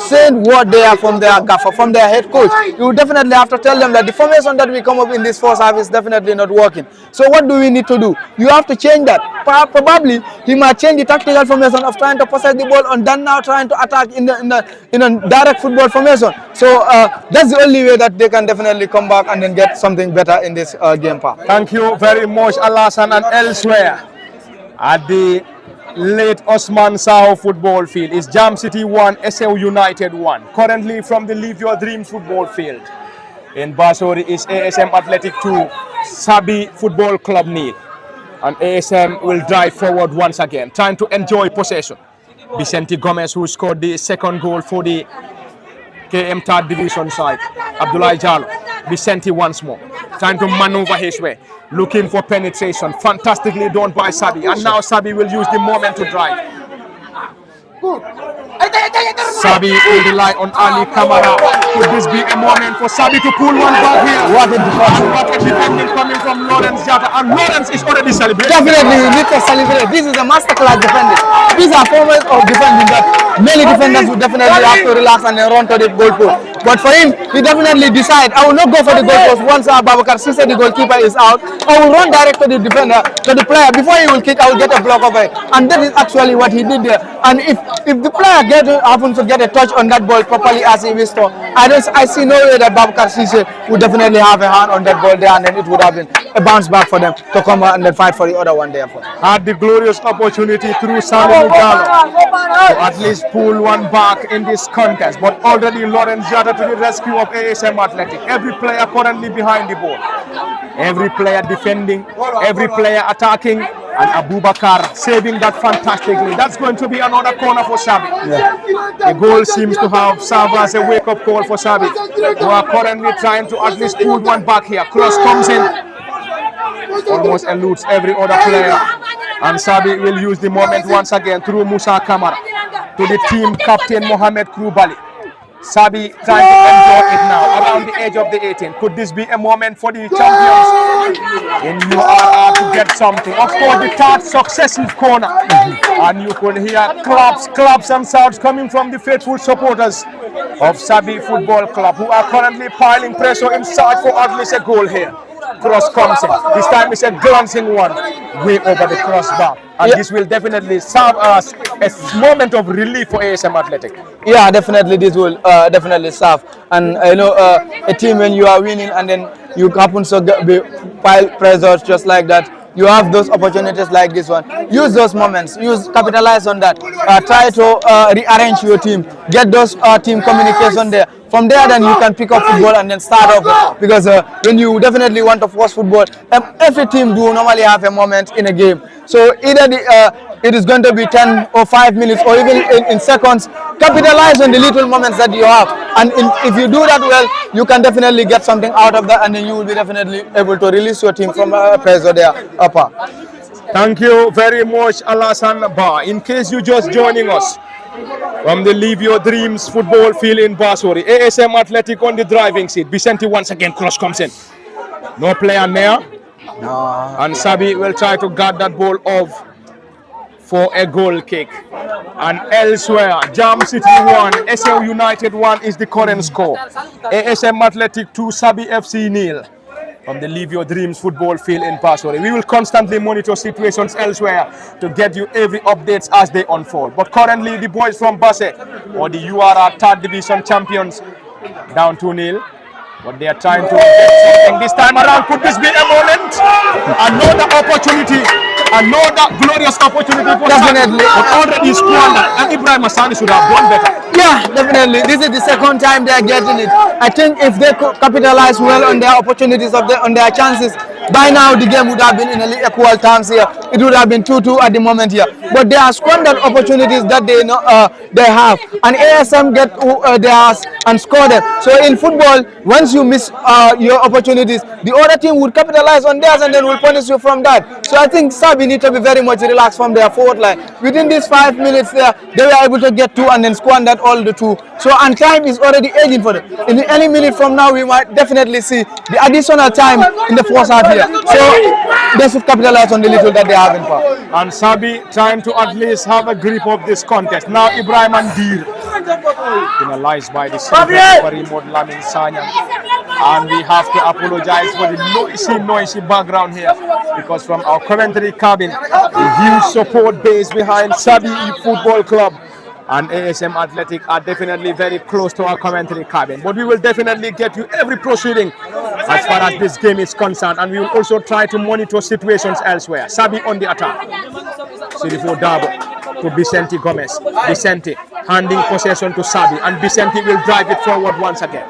sane word there from their gaffer, from their head coach. You definitely have to tell them that the formation that we come up in this first half is definitely not working. So what do we need to do? You have to change that. Probably he might change the tactical formation of trying to possess the ball and then now trying to attack in a direct football formation. So that's the only way that they can definitely come back and then get something better in this game part. Thank you very much, Alasan, and elsewhere at the late Osman Sao football field is Jam City 1, SL United 1. Currently from the Live Your Dreams football field in Basori is ASM Athletic 2, Sabi Football Club nil. And ASM will drive forward once again, trying to enjoy possession. Vicente Gomez, who scored the second goal for the KM third division side. Abdullah Jallo. Vicente once more, trying to maneuver his way, looking for penetration. Fantastically done by Sabi. And now Sabi will use the moment to drive. Sabi will rely on Ali Kamara. Could this be a moment for Sabi to pull one back here? What a defending coming from Lawrence Jata. And Lawrence is already celebrating. Definitely, we need to celebrate. This is a masterclass defending. These are forms of defending that many defenders would definitely have to relax and then run to the goalpost. But for him, he definitely decide, I will not go for the goalpost once Babakar Sise, the goalkeeper, is out. I will run direct to the defender, to the player. Before he will kick, I will get a block of it. And that is actually what he did there. And if the player happens to get a touch on that ball properly as he wished to, I see no way that Babakar Sise would definitely have a hand on that ball there, and then it would have been a bounce back for them to come out and then fight for the other one there. Had the glorious opportunity through Sami Mugalo to at least pull one back in this contest, but already Lawrence Jata to the rescue of ASM Athletic. Every player currently behind the ball, every player defending, every player attacking, and Abubakar saving that fantastically. That's going to be another corner for Sabi. Yeah. The goal seems to have served as a wake-up call for Sabi, who are currently trying to at least pull one back here. Cross comes in, almost eludes every other player, and Sabi will use the moment once again through Musa Kamara to the team captain Mohamed Krubali. Sabi trying to enjoy it now around the edge of the 18. Could this be a moment for the champions in URR to get something? Of course, the third successive corner, and you could hear claps and sounds coming from the faithful supporters of Sabi Football Club, who are currently piling pressure in search for at least a goal here. Cross comes in. This time it's a glancing one way over the crossbar, and this will definitely serve as a moment of relief for ASM Athletic. Yeah, definitely this will definitely serve. And a team, when you are winning and then you happen to be pile pressures just like that, you have those opportunities like this one. Use those moments. Capitalize on that. Try to rearrange your team. Get those team communication there. From there, then you can pick up football and then start off. Because when you definitely want to force football, every team do normally have a moment in a game. So either it is going to be 10 or 5 minutes or even in seconds. Capitalize on the little moments that you have. And if you do that well, you can definitely get something out of that, and then you will be definitely able to release your team from pressure there. Upper. Thank you very much, Alasan Ba. In case you just joining us from the Live Your Dreams football field in Basori, ASM Athletic on the driving seat. Vicente once again, cross comes in. No player there. No. And Sabi will try to guard that ball off for a goal kick. And elsewhere, Jam City 1, SL United 1 is the current score. ASM Athletic 2, Sabi FC nil. From the Live Your Dreams football field in Basori. We will constantly monitor situations elsewhere to get you every updates as they unfold. But currently, the boys from Basse, or the URR third division champions, down 2-0. But they are trying to get something this time around. Could this be a moment? Another opportunity, another glorious opportunity for definitely. But already squandered, and Ibrahim Hassani should have done better. Yeah, definitely. This is the second time they are getting it. I think if they could capitalize well on their opportunities, on their chances, by now the game would have been in equal terms here. It would have been 2-2 at the moment here. But they have squandered opportunities that they have, and ASM get theirs and scored them. So in football, once you miss your opportunities, the other team would capitalize on theirs and then will punish you from that. So I think Sabi need to be very much relaxed from their forward line. Within these 5 minutes there, they were able to get 2 and then squandered all the 2. So and time is already aging for them. In any minute from now, we might definitely see the additional time in the first half here. So they should capitalize on the little that they have in power. And Sabi trying to at least have a grip of this contest. Now Ibrahim Andir penalized by the referee Mod Lamin Sanyang. And we have to apologize for the noisy background here, because from our commentary cabin, the huge support base behind Sabi Football Club and ASM Athletic are definitely very close to our commentary cabin. But we will definitely get you every proceeding as far as this game is concerned, and we will also try to monitor situations elsewhere. Sabi on the attack. Sirifo Dabo to Vicente Gomez. Vicente handing possession to Sabi, and Vicente will drive it forward once again.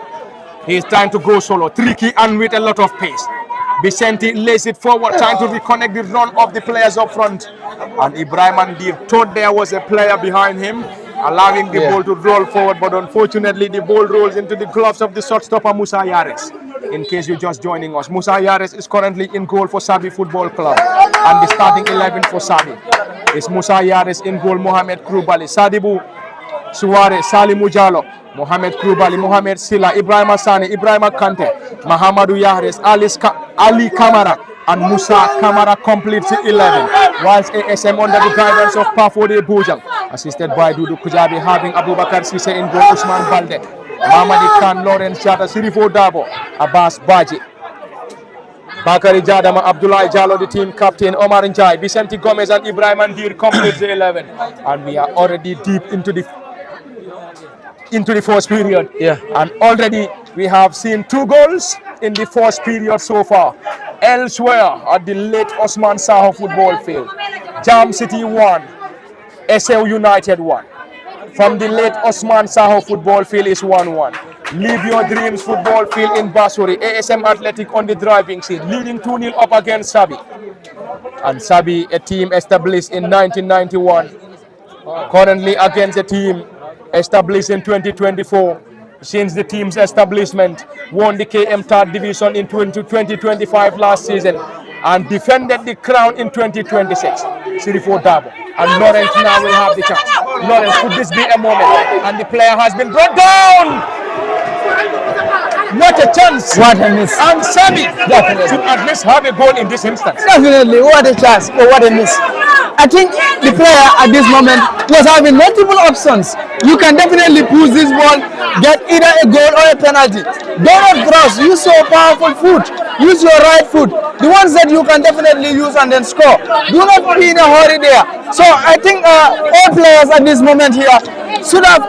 He is trying to go solo, tricky and with a lot of pace. Vicente lays it forward, trying to reconnect the run of the players up front. And Ibrahim Andir thought there was a player behind him, allowing the ball to roll forward, but unfortunately the ball rolls into the gloves of the shortstopper Musa Yares. In case you're just joining us, Musa Yares is currently in goal for Sabi Football Club, and the starting 11 for Sabi is Musa Yares in goal, Mohamed Krubali, Sadibu Suware, Salimu Jallo, Mohamed Krubali, Mohamed Silla, Ibrahim Asani, Ibrahim Kante, Mahamadou Yares, Ali Kamara, and Musa Kamara completes the 11, whilst ASM under the guidance of Pafode Bojang, assisted by Dudu Kujabi, having Abubakar Sise in goal, Usman Balde, Mamadi Khan, Lawrence Jada, Sirifo Dabo, Abbas Baji, Bakari Jadama, Abdullah Jallo, the team captain, Omar Njai, Vicente Gomez and Ibrahim Andir completes the 11, and we are already deep into the first period. And already we have seen 2 goals in the first period so far. Elsewhere at the late Osman Saho football field, Jam City 1, SL United 1. From the late Osman Saho football field is 1-1. Live Your Dreams football field in Basuri, ASM Athletic on the driving seat, leading 2-0 up against Sabi. And Sabi, a team established in 1991, currently against a team established in 2024. Since the team's establishment, won the KM 3rd Division in 2025 last season and defended the crown in 2026. Sirifo Dabo. And Lawrence now will have the chance. Lawrence, could this be a moment? And the player has been brought down! What a chance! What a miss! And Sabi Definitely should at least have a goal in this instance. Definitely, what a chance, but what a miss. I think the player at this moment was having multiple options. You can definitely push this ball, get either a goal or a penalty. Do not cross, use your powerful foot, use your right foot, the ones that you can definitely use and then score. Do not be in a hurry there. So I think all players at this moment here should have,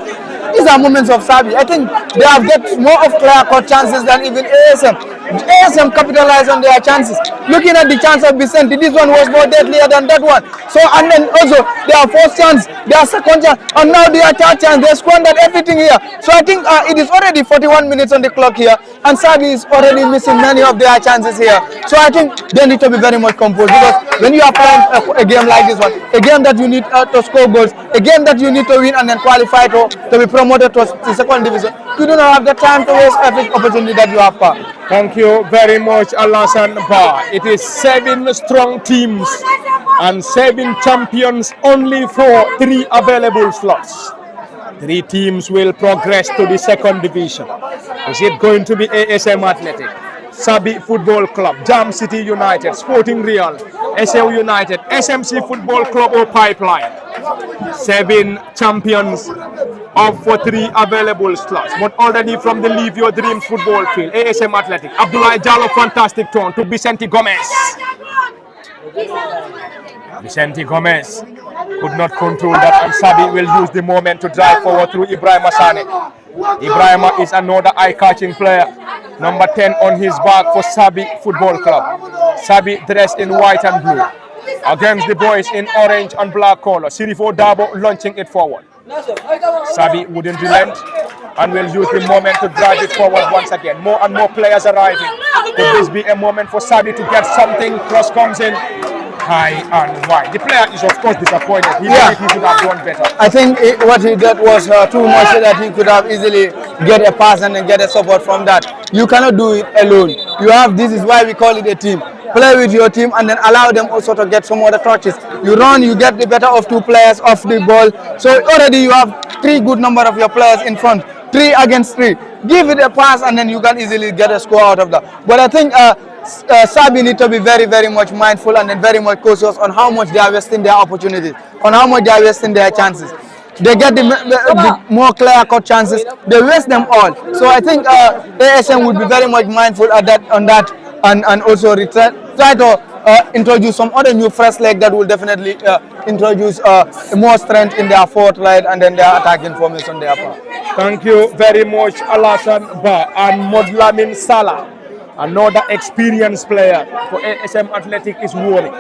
these are moments of Sabi. I think they have got more of clear-cut chances than even ASM. ASM capitalized on their chances. Looking at the chance of Vicente, this one was more deadlier than that one. So, and then also their first chance, their second chance, and now their third chance. They squandered everything here. So I think it is already 41 minutes on the clock here, and Sabi is already missing many of their chances here. So I think they need to be very much composed, because when you are playing a game like this one, a game that you need to score goals, a game that you need to win and then qualify to be promoted to the second division, you do not have the time to waste every opportunity that you have. Thank you very much, Alasan Ba. It is 7 strong teams and 7 champions only for 3 available slots. 3 teams will progress to the second division. Is it going to be ASM Athletic, Sabi Football Club, Jam City United, Sporting Real, SL United, SMC Football Club or Pipeline? 7 champions of for 3 available slots, but already from the Live Your Dreams football field, ASM Athletic, Abdullah Jallo, fantastic turn to Vicente Gomez. Vicente Gomez could not control that, and Sabi will use the moment to drive forward through Ibrahim Asane. Ibrahim is another eye-catching player, number 10 on his back for Sabi Football Club. Sabi dressed in white and blue against the boys in orange and black color. Sirifo Dabo launching it forward. Sabi wouldn't relent. and will use the moment to drive it forward once again. More and more players arriving. Could this be a moment for Sabi to get something? Cross comes in high and wide. The player is of course disappointed. He believed he should have done better. I think what he did was too much, so that he could have easily get a pass and then get a support from that. You cannot do it alone. This is why we call it a team. Play with your team and then allow them also to get some other touches. You run, you get the better of two players off the ball. So already you have 3 good number of your players in front. 3 against 3. Give it a pass and then you can easily get a score out of that. But I think Sabi need to be very, very much mindful and then very much cautious on how much they are wasting their opportunities, on how much they are wasting their chances. They get the more clear-cut chances, they waste them all. So I think ASM would be very much mindful on that, and also try to introduce some other new fresh leg that will definitely introduce more strength in their forward line and then their attacking formation their part. Thank you very much, Alassane Ba and Modlamin Salah. Another experienced player for ASM Athletic is worried.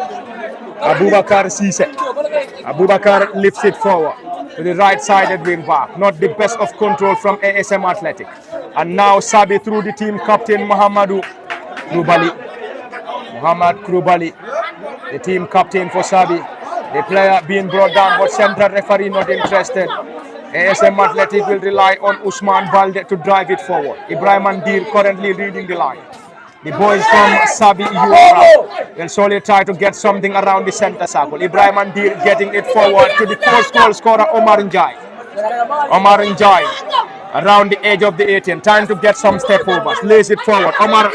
Abubakar Cisse. Abubakar lifts it forward to the right-sided wing back. Not the best of control from ASM Athletic. And now Sabi through the team captain Muhammadu Krubali. Muhammad Krubali, the team captain for Sabi. The player being brought down, but central referee not interested. ASM Athletic will rely on Usman Balde to drive it forward. Ibrahim Andir currently leading the line. The boys from Sabi URA will solely try to get something around the center circle. Ibrahim Andir getting it forward to the first goal scorer Omar Njai. Omar Njai around the edge of the 18. Time to get some step overs. Lays it forward. Omar.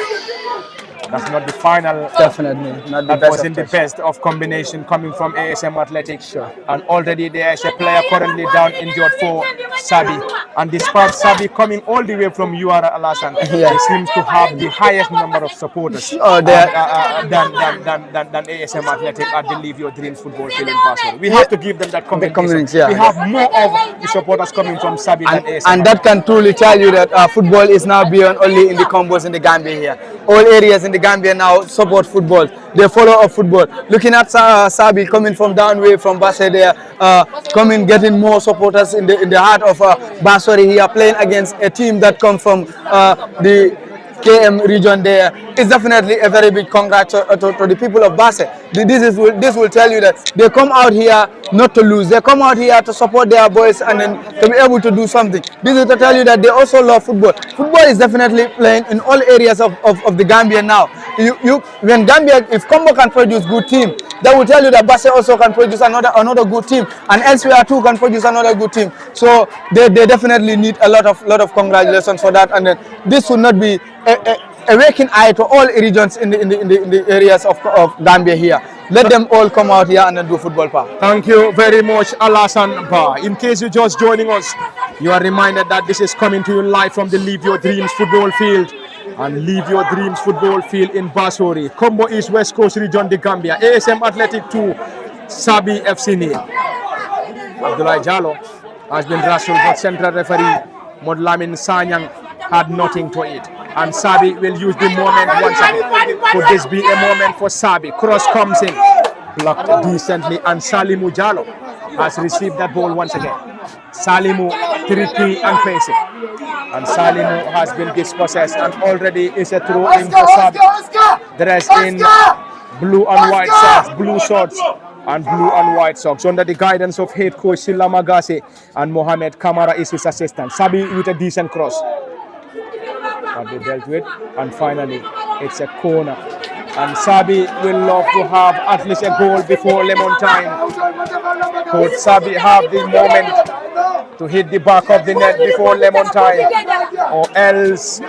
That's not the final. Definitely not the that best. Wasn't the best of combination coming from ASM Athletics. Sure. And already there is a player currently down injured for Sabi. And despite Sabi coming all the way from URA Alassane, he seems to have the highest number of supporters than ASM Athletic at the Live Your Dreams football field in Basel. We have to give them that combination. We have more of the supporters coming from Sabi than ASM. And that can truly tell you that football is now beyond only in the combos in the Gambia here. All areas in the Gambia now support football. They follow up football. Looking at Sabi coming from downway from Basse there, getting more supporters in the heart of Basori here, playing against a team that comes from the KM region there. It's definitely a very big congrats to the people of Basse. This will tell you that they come out here not to lose. They come out here to support their boys and then to be able to do something. This is to tell you that they also love football. Football is definitely playing in all areas of the Gambia now. When Gambia, if Combo can produce good team, that will tell you that Basse also can produce another good team, and elsewhere too can produce another good team. So they definitely need a lot of congratulations for that. And then this should not be a waking eye to all regions in the areas of Gambia here. Let them all come out here and then do football part. Thank you very much, Alassane Ba. In case you're just joining us, you are reminded that this is coming to you live from the Live Your Dreams football field and Live Your Dreams football field in Basori. Combo East West Coast region, the Gambia. ASM Athletic 2, Sabi FC nil. Abdullah Jallo has been wrestled, but central referee Modlamin Sanyang had nothing to it. And Sabi will use the moment once again. Could this be a moment for Sabi? Cross comes in, blocked decently, and Salimu Jallo has received that ball once again. Salimu tricky and pacing, and Salimu has been dispossessed, and already is a throw in for Sabi. Dressed in blue and white socks, blue shorts and blue and white socks, under the guidance of head coach Silla Magase, and Mohamed Kamara is his assistant. Sabi with a decent cross. But they dealt with, and finally it's a corner, and Sabi will love to have at least a goal before lemon time. Could Sabi have the moment to hit the back of the net before lemon time, or else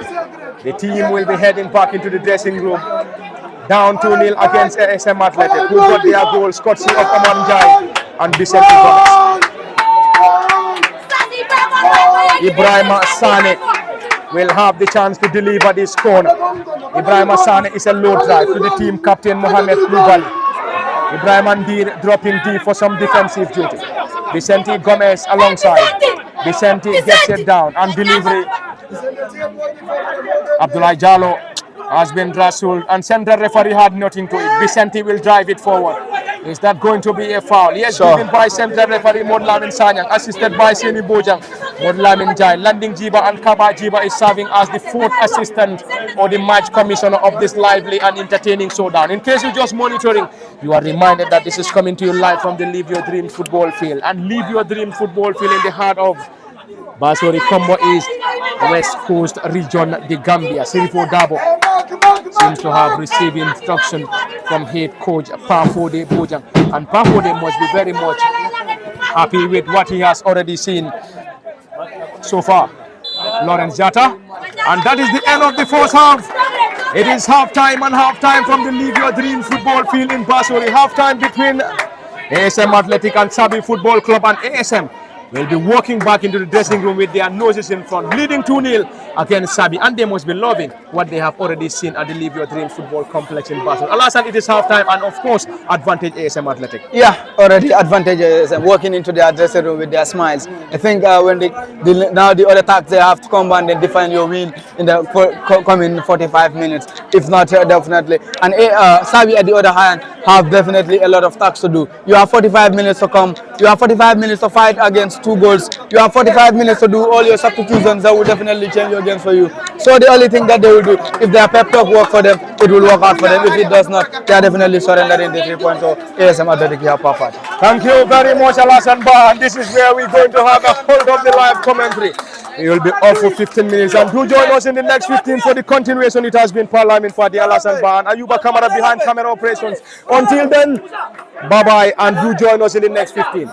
the team will be heading back into the dressing room down 2-0 against ASM Athletic, who got their goals courtesy of Omar Njai and Vicente Gomez. Ibrahim Sane will have the chance to deliver this corner. Ibrahim Sane is a low drive to the team captain Mohamed Krubali. Ibrahim Andir dropping deep for some defensive duty. Vicente Gomez alongside. Vicente gets it down and delivery. Abdullah Jallo has been wrestled and central referee had nothing to it. Vicente will drive it forward. Is that going to be a foul? Yes, Sure. given by central referee Modlamin Sanyang, assisted by Seni Bojang. Modlamin Jai, Landing Jiba and Kaba Jiba is serving as the fourth assistant or the match commissioner of this lively and entertaining showdown. In case you're just monitoring, you are reminded that this is coming to you live from the Live Your Dream football field. And Live Your Dream football field in the heart of Basori Combo East, West Coast Region, the Gambia. Sirifo Dabo seems to have received instruction from head coach Pafode Bojang. And Pafode must be very much happy with what he has already seen so far. Lawrence Jatta. And that is the end of the first half. It is half-time and half-time from the Live Your Dream football field in Basori. Half-time between ASM Athletic and Sabi Football Club, and ASM will be walking back into the dressing room with their noses in front, leading 2-0 against Sabi, and they must be loving what they have already seen at the Live Your Dream football complex in Basel. Alasan, it is half-time, and of course, advantage ASM Athletic. Yeah, already advantage ASM walking into their dressing room with their smiles. I think when now the other task they have to come and then define your win in the coming 45 minutes, if not definitely. And Sabi at the other hand have definitely a lot of tasks to do. You have 45 minutes to come. You have 45 minutes to fight against 2 goals. You have 45 minutes to do all your substitutions that will definitely change your games for you. So the only thing that they will do, if their pep talk work for them, it will work out for them. If it does not, they are definitely surrendering the 3 points. So ASM Athletic here, perfect. Thank you very much, Alasan Ba. And this is where we're going to have a hold of the live commentary. We will be off for 15 minutes. And do join us in the next 15 for the continuation. It has been Parliament for the Alasan Ba and Ayuba Kamara behind camera operations. Until then, bye-bye, and do join us in the next 15.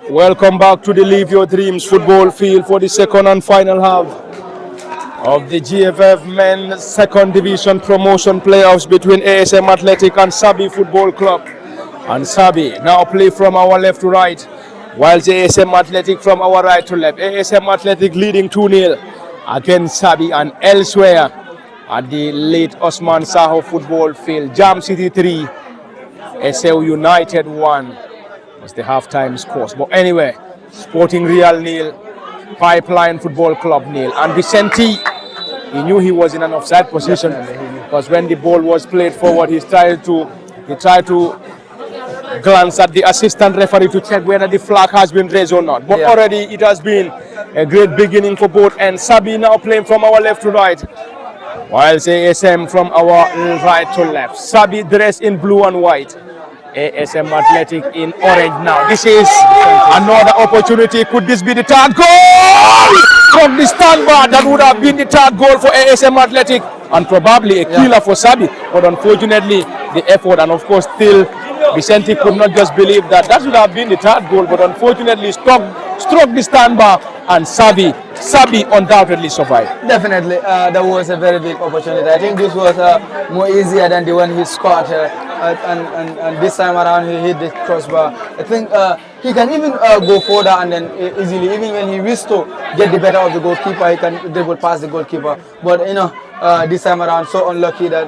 Welcome back to the Live Your Dreams football field for the second and final half of the GFF Men's Second Division Promotion Playoffs between ASM Athletic and Sabi Football Club. And Sabi now play from our left to right, whilst ASM Athletic from our right to left. ASM Athletic leading 2-0 against Sabi, and elsewhere at the late Osman Saho football field, Jam City 3, SL United 1 was the halftime scores. But anyway, Sporting Real 0, Pipeline Football Club 0. And Vicente, he knew he was in an offside position because when the ball was played forward, he tried to glance at the assistant referee to check whether the flag has been raised or not. But already it has been a great beginning for both. And Sabi now playing from our left to right, whilst ASM from our right to left. Sabi dressed in blue and white, ASM Athletic in orange now. This is another opportunity. Could this be the third goal from the standbar? That would have been the third goal for ASM Athletic and probably a killer for Sabi. But unfortunately, the effort, and of course still Vicente could not just believe that would have been the third goal, but unfortunately struck the standbar, and Sabi undoubtedly survived. Definitely, that was a very big opportunity. I think this was more easier than the one he scored, and this time around he hit the crossbar. I think he can even go further and then easily, even when he wished to get the better of the goalkeeper, he can dribble past the goalkeeper. But this time around, so unlucky that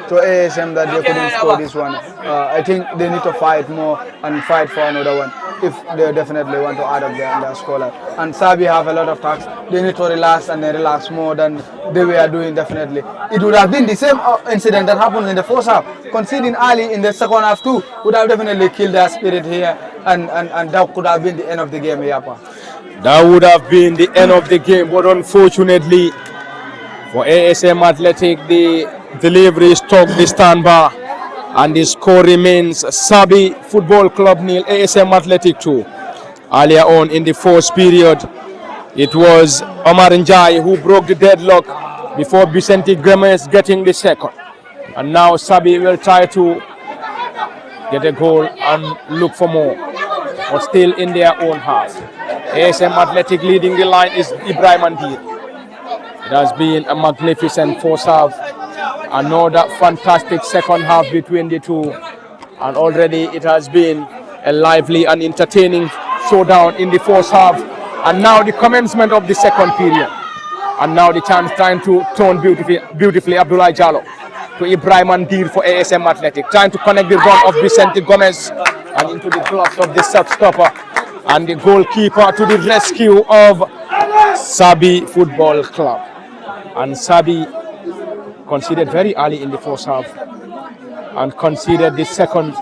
to ASM that they couldn't score this one. I think they need to fight more and fight for another one if they definitely want to add up their scoreline. And Sabi have a lot of tasks. They need to relax and then relax more than they were doing. Definitely, it would have been the same incident that happened in the first half. Conceding early in the second half too would have definitely killed their spirit here, and that could have been the end of the game here. That would have been the end of the game, but unfortunately for ASM Athletic, the delivery struck the standbar, and the score remains Sabi Football Club 0, ASM Athletic 2. Earlier on in the fourth period, it was Omar Njai who broke the deadlock before Vicente Gomez getting the second. And now Sabi will try to get a goal and look for more, but still in their own half. ASM Athletic leading the line is Ibrahim Andir. It has been a magnificent first half, another fantastic second half between the two, and already it has been a lively and entertaining showdown in the first half, and now the commencement of the second period, and now the chance trying to turn beautifully Abdullah Jallo to Ibrahim Andir for ASM Athletic, trying to connect the run of Vicente Gomez and into the gloves of the sub-stopper, and the goalkeeper to the rescue of Sabi Football Club. And Sabi conceded very early in the first half and conceded the second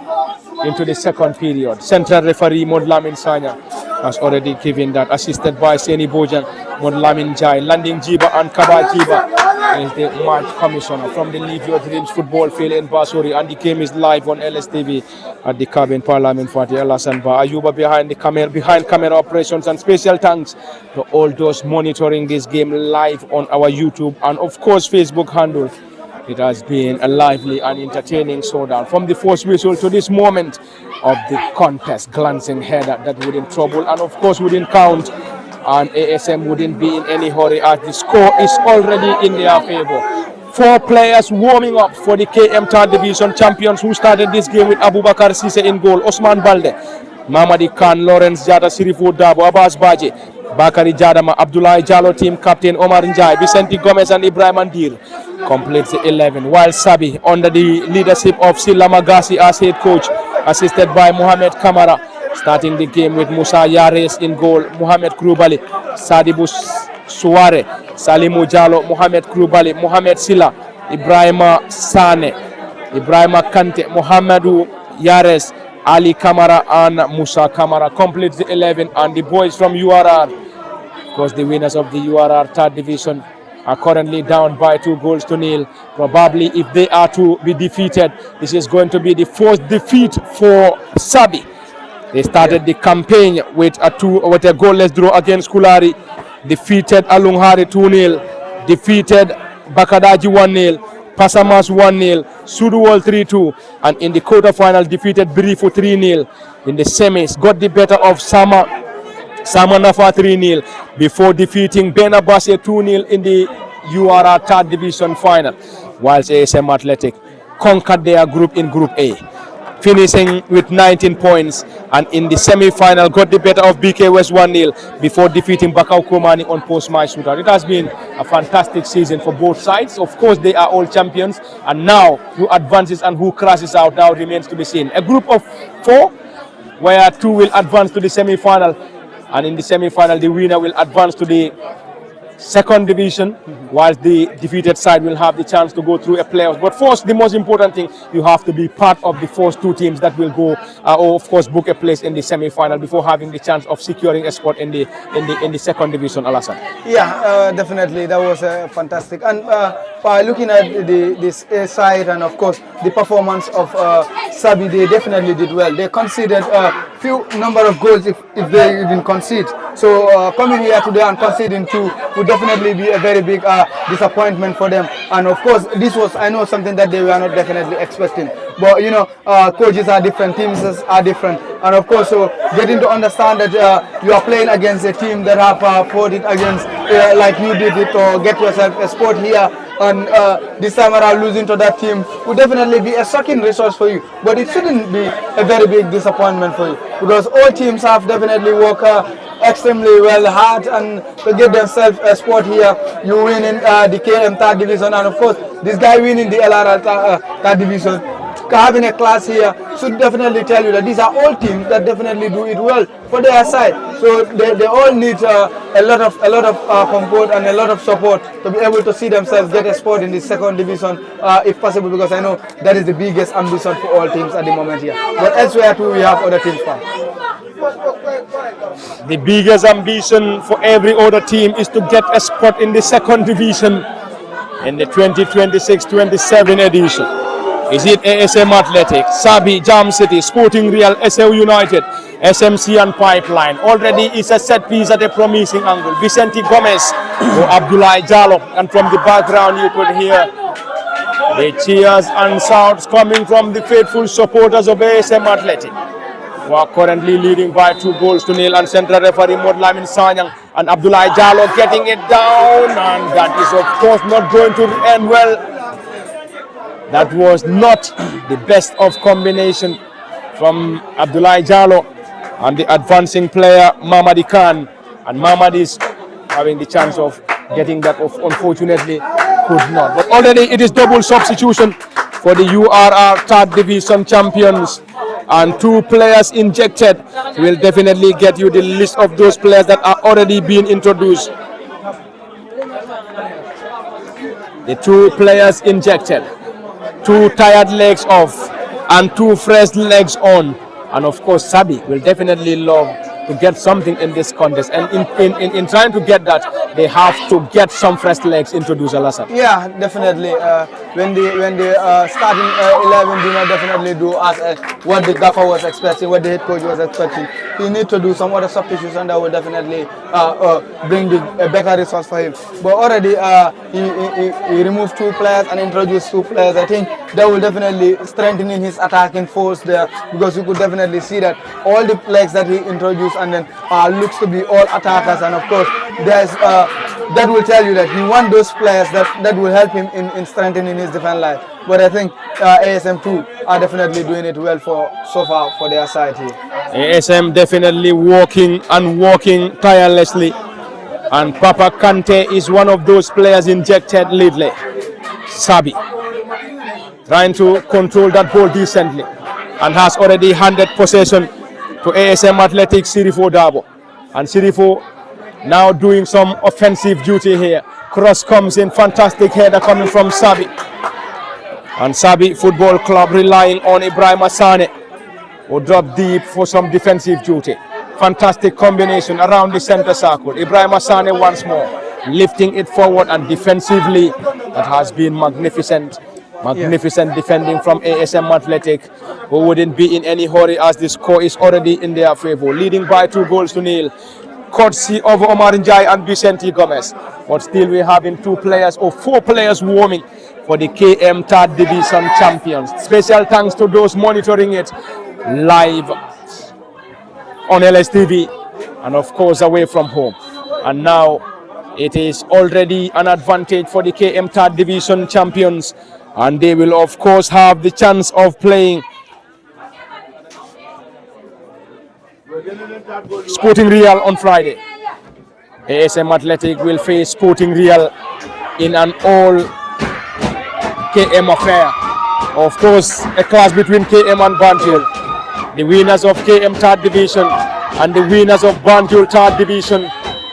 into the second period. Central referee Modlamin Sanya has already given that, assisted by Seni Bojan, Modlamin Jai, Landing Jiba and Kabal Jiba is the match commissioner from the Live Your Dreams football field in Basuri, and the game is live on LSTV at the cabin Parliament Fatih Alasan Ba Ayuba behind camera operations, and special thanks to all those monitoring this game live on our YouTube and of course Facebook handle. It has been a lively and entertaining showdown from the first whistle to this moment of the contest. Glancing header that wouldn't trouble and of course wouldn't count, and ASM wouldn't be in any hurry as the score is already in their favor. 4 players warming up for the KM 3rd Division champions who started this game with Abubakar Sise in goal, Osman Balde, Mamadi Khan, Lawrence Jada, Sirifu Dabo, Abbas Baje, Bakari Jadama, Abdullah Jallo, team captain Omar Njai, Vicente Gomez and Ibrahim Andir completes the 11, while Sabi under the leadership of Silla Magasi as head coach, assisted by Mohamed Kamara, starting the game with Musa Yares in goal, Mohamed Krubali, Sadibu Suare, Salimu Jallo, Mohamed Krubali, Mohamed Silla, Ibrahima Sane, Ibrahima Kante, Mohamedou Yares, Ali Kamara and Musa Kamara completes the 11, and the boys from URR, because the winners of the URR 3rd Division are currently down by 2-0. Probably if they are to be defeated, this is going to be the 4th defeat for Sabi. They started the campaign with a goalless draw against Kulari, defeated Alunghari 2-0, defeated Bakadaji 1-0, Pasamas 1-0, Suduwal 3-2, and in the quarterfinal defeated Birifu 3-0. In the semis, got the better of Samanafa 3-0 before defeating Benabase 2-0 in the URR third division final, whilst ASM Athletic conquered their group in Group A, finishing with 19 points, and in the semi-final got the better of BK West 1-0 before defeating Bakau Komani on post-match shootout. It has been a fantastic season for both sides. Of course, they are all champions, and now who advances and who crashes out now remains to be seen. A group of 4, where 2 will advance to the semi-final, and in the semi-final the winner will advance to the second division, whilst the defeated side will have the chance to go through a playoffs. But first, the most important thing, you have to be part of the first 2 teams that will go, or of course, book a place in the semi-final before having the chance of securing a spot in the second division. Alassane. Yeah, definitely, that was fantastic. And by looking at this side and of course the performance of Sabi, they definitely did well. They conceded a few number of goals if they even concede. So coming here today and conceding 2 would definitely be a very big disappointment for them. And of course, this was, I know, something that they were not definitely expecting. But you know, coaches are different, teams are different, and of course, so getting to understand that you are playing against a team that have fought it against like you did it, or get yourself a spot here, and this time around losing to that team would definitely be a shocking resource for you. But it shouldn't be a very big disappointment for you, because all teams have definitely worked extremely well hard and to get themselves a spot here. You win in the KM third division, and of course this guy winning the LRL third division, having a class here should definitely tell you that these are all teams that definitely do it well for their side. So they all need a lot of comfort and a lot of support to be able to see themselves get a spot in the second division if possible, because I know that is the biggest ambition for all teams at the moment here. But elsewhere too, we have other teams. The biggest ambition for every other team is to get a spot in the second division in the 2026-27 edition. Is it ASM Athletic, Sabi, Jam City, Sporting Real, SL United, SMC and Pipeline? Already is a set piece at a promising angle. Vicente Gomez or Abdullah Jallo, and from the background you could hear the cheers and shouts coming from the faithful supporters of ASM Athletic, who are currently leading by 2-0, and central referee Modlamin Sanyang and Abdullah Jallo getting it down, and that is of course not going to end well. That was not the best of combination from Abdullah Jallo and the advancing player Mamadi Khan, and Mamadi is having the chance of getting that off, unfortunately could not. But already it is double substitution for the URR third division champions, and 2 players injected. Will definitely get you the list of those players that are already being introduced. The 2 players injected, 2 tired legs off and 2 fresh legs on, and of course Sabi will definitely love to get something in this contest, and in trying to get that, they have to get some fresh legs introduced. Alassane. Yeah, definitely. When the starting 11 do not definitely do as what the gaffer was expecting, what the head coach was expecting, he need to do some other substitution that will definitely bring a better results for him. But already he removed 2 players and introduced 2 players. I think that will definitely strengthening his attacking force there, because you could definitely see that all the legs that he introduced and then looks to be all attackers, and of course there's that will tell you that he wants those players that will help him in strengthening his defense line. But I think ASM2 are definitely doing it well so far for their side here. ASM definitely working tirelessly, and Papa Kante is one of those players injected lately. Sabi trying to control that ball decently and has already handed possession to ASM Athletic Sirifo Dabo, and Sirifo now doing some offensive duty here. Cross comes in, fantastic header coming from Sabi, and Sabi Football Club relying on Ibrahim Asane, who dropped deep for some defensive duty. Fantastic combination around the center circle. Ibrahim Asane once more lifting it forward, and defensively that has been magnificent defending from ASM Athletic, who wouldn't be in any hurry as the score is already in their favor, leading by 2-0. courtesy of Omar Njai and Vicente Gomez. But still we're having 2 players or 4 players warming for the KM 3rd Division champions. Special thanks to those monitoring it live on LSTV and of course away from home. And now it is already an advantage for the KM 3rd Division champions, and they will of course have the chance of playing Sporting Real on Friday. ASM Athletic will face Sporting Real in an all KM affair. Of course, a clash between KM and Banjul. The winners of KM 3rd Division and the winners of Banjul 3rd Division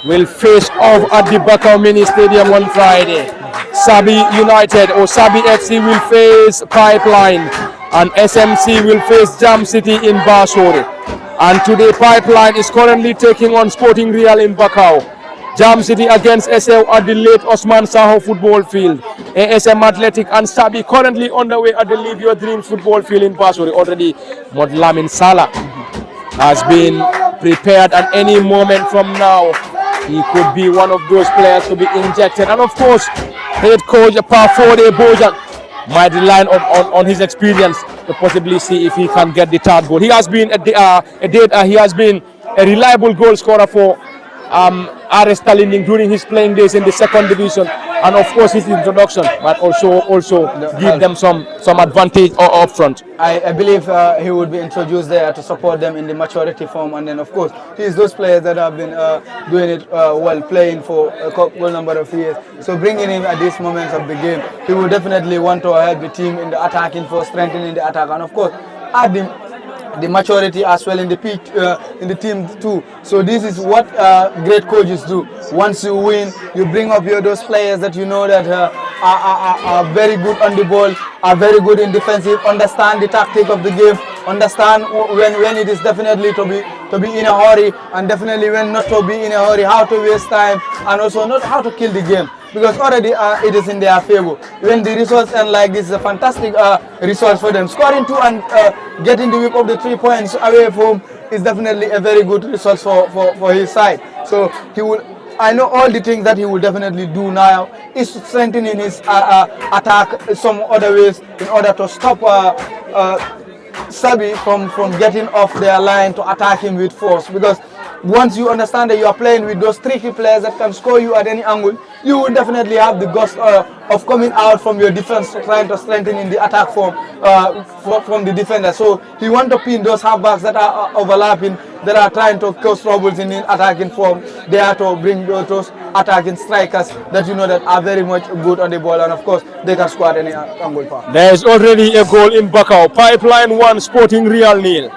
will face off at the Bakau Mini Stadium on Friday. Sabi United or Sabi FC will face Pipeline, and SMC will face Jam City in Basori. And today Pipeline is currently taking on Sporting Real in Bakau. Jam City against SL at the late Osman Saho football field. ASM Athletic and Sabi currently underway at the Live Your Dreams football field in Basori. Already Modlamin Salah has been prepared, at any moment from now he could be one of those players to be injected. And of course, head coach Pafode Bojan might rely on his experience to possibly see if he can get the 3rd goal. He has been a reliable goal scorer for RS Talinding during his playing days in the 2nd division, and of course his introduction but also give them some advantage up front. I believe he would be introduced there to support them in the maturity form, and then of course he's those players that have been doing it well, playing for a couple number of years. So bringing him at these moments of the game, he will definitely want to help the team in the attacking for strengthening the attack, and of course add the maturity as well in the pitch, in the team too. So this is what great coaches do. Once you win, you bring up those players that you know that are very good on the ball, are very good in defensive, understand the tactic of the game, understand when it is definitely to be in a hurry, and definitely when not to be in a hurry, how to waste time, and also not how to kill the game, because already it is in their favor. When the results end like this, is a fantastic result for them. Scoring 2 and getting the whip of the 3 points away from home is definitely a very good result for his side. So he will. I know all the things that he will definitely do now is strengthening his attack some other ways in order to stop Sabi from getting off their line to attack him with force, because once you understand that you are playing with those tricky players that can score you at any angle, you will definitely have the gust of coming out from your defense, trying to strengthen in the attack form from the defender. So he wants to pin those halfbacks that are overlapping, that are trying to cause troubles in the attacking form. They have to bring those attacking strikers that you know that are very much good on the ball, and of course they can score at any angle. There is already a goal in Bakau. Pipeline 1, Sporting Real 0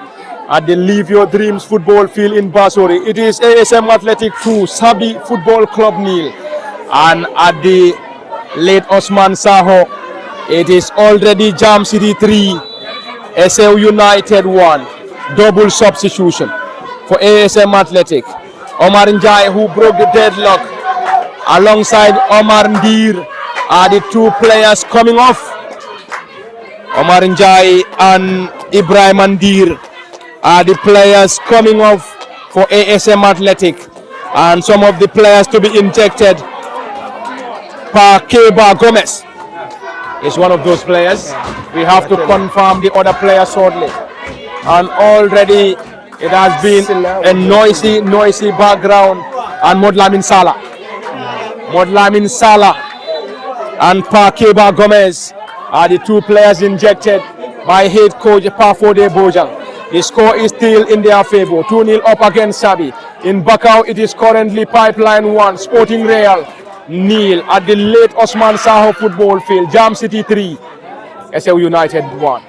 at the Live Your Dreams football field in Basori. It is ASM Athletic 2, Sabi Football Club 0. And at the late Osman Saho, it is already Jam City 3, SL United 1. Double substitution for ASM Athletic. Omar Njai, who broke the deadlock, alongside Omar Ndir, are the 2 players coming off. Omar Njai and Ibrahim Ndir are the players coming off for ASM Athletic, and some of the players to be injected. Pakeba Gomez is one of those players. We have to confirm the other players shortly. And already it has been a noisy background. And Modlamin Salah and Pakeba Gomez are the 2 players injected by head coach Pafode Bojang. The score is still in their favor, 2-0 up against Sabi. In Bakau, it is currently Pipeline 1, Sporting Real 0 at the late Osman Saho football field. Jam City 3, SL United 1.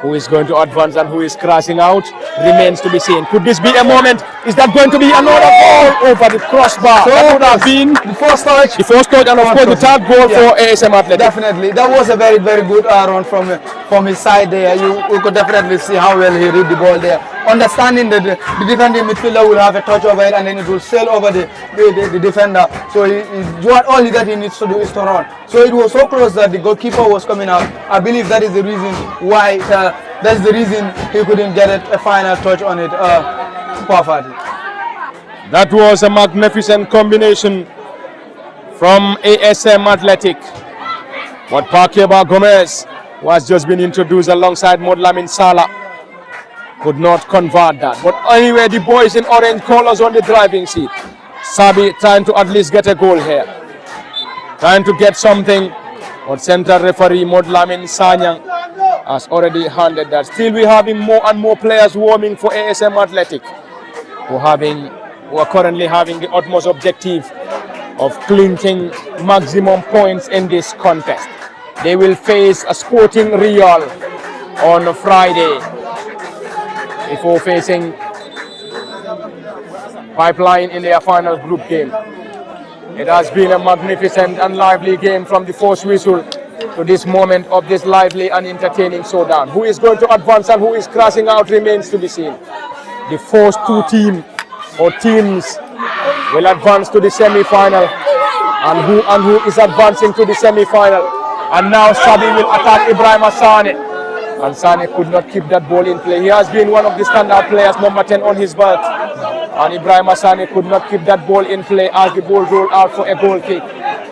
Who is going to advance and who is crashing out remains to be seen. Could this be a moment? Is that going to be another goal over the crossbar? So that would have been the first touch, and of course the 3rd goal for ASM Athletic. Definitely, that was a very good run from his side there. You could definitely see how well he read the ball there. Understanding that the defending midfielder will have a touch over it, and then it will sail over the defender. So all that he needs to do is to run. So it was so close that the goalkeeper was coming out. I believe that is the reason why. That's the reason he couldn't get a final touch on it. That was a magnificent combination from ASM Athletic. But Pakeba Gomez, who has just been introduced alongside Modlamin Salah, could not convert that. But anyway, the boys in orange colors on the driving seat. Sabi trying to at least get a goal here. Trying to get something. But central referee Modlamin Sanyang has already handed that. Still we're having more and more players warming for ASM Athletic, who are currently having the utmost objective of clinching maximum points in this contest. They will face a Sporting Real on Friday before facing Pipeline in their final group game. It has been a magnificent and lively game from the first whistle to this moment of this lively and entertaining showdown. Who is going to advance and who is crashing out remains to be seen. The first two teams will advance to the semi-final, and who is advancing to the semi-final. And now Sabi will attack Ibrahim Sane, and Sane could not keep that ball in play. He has been one of the standout players, number 10 on his belt, and Ibrahim Sane could not keep that ball in play as the ball rolled out for a goal kick.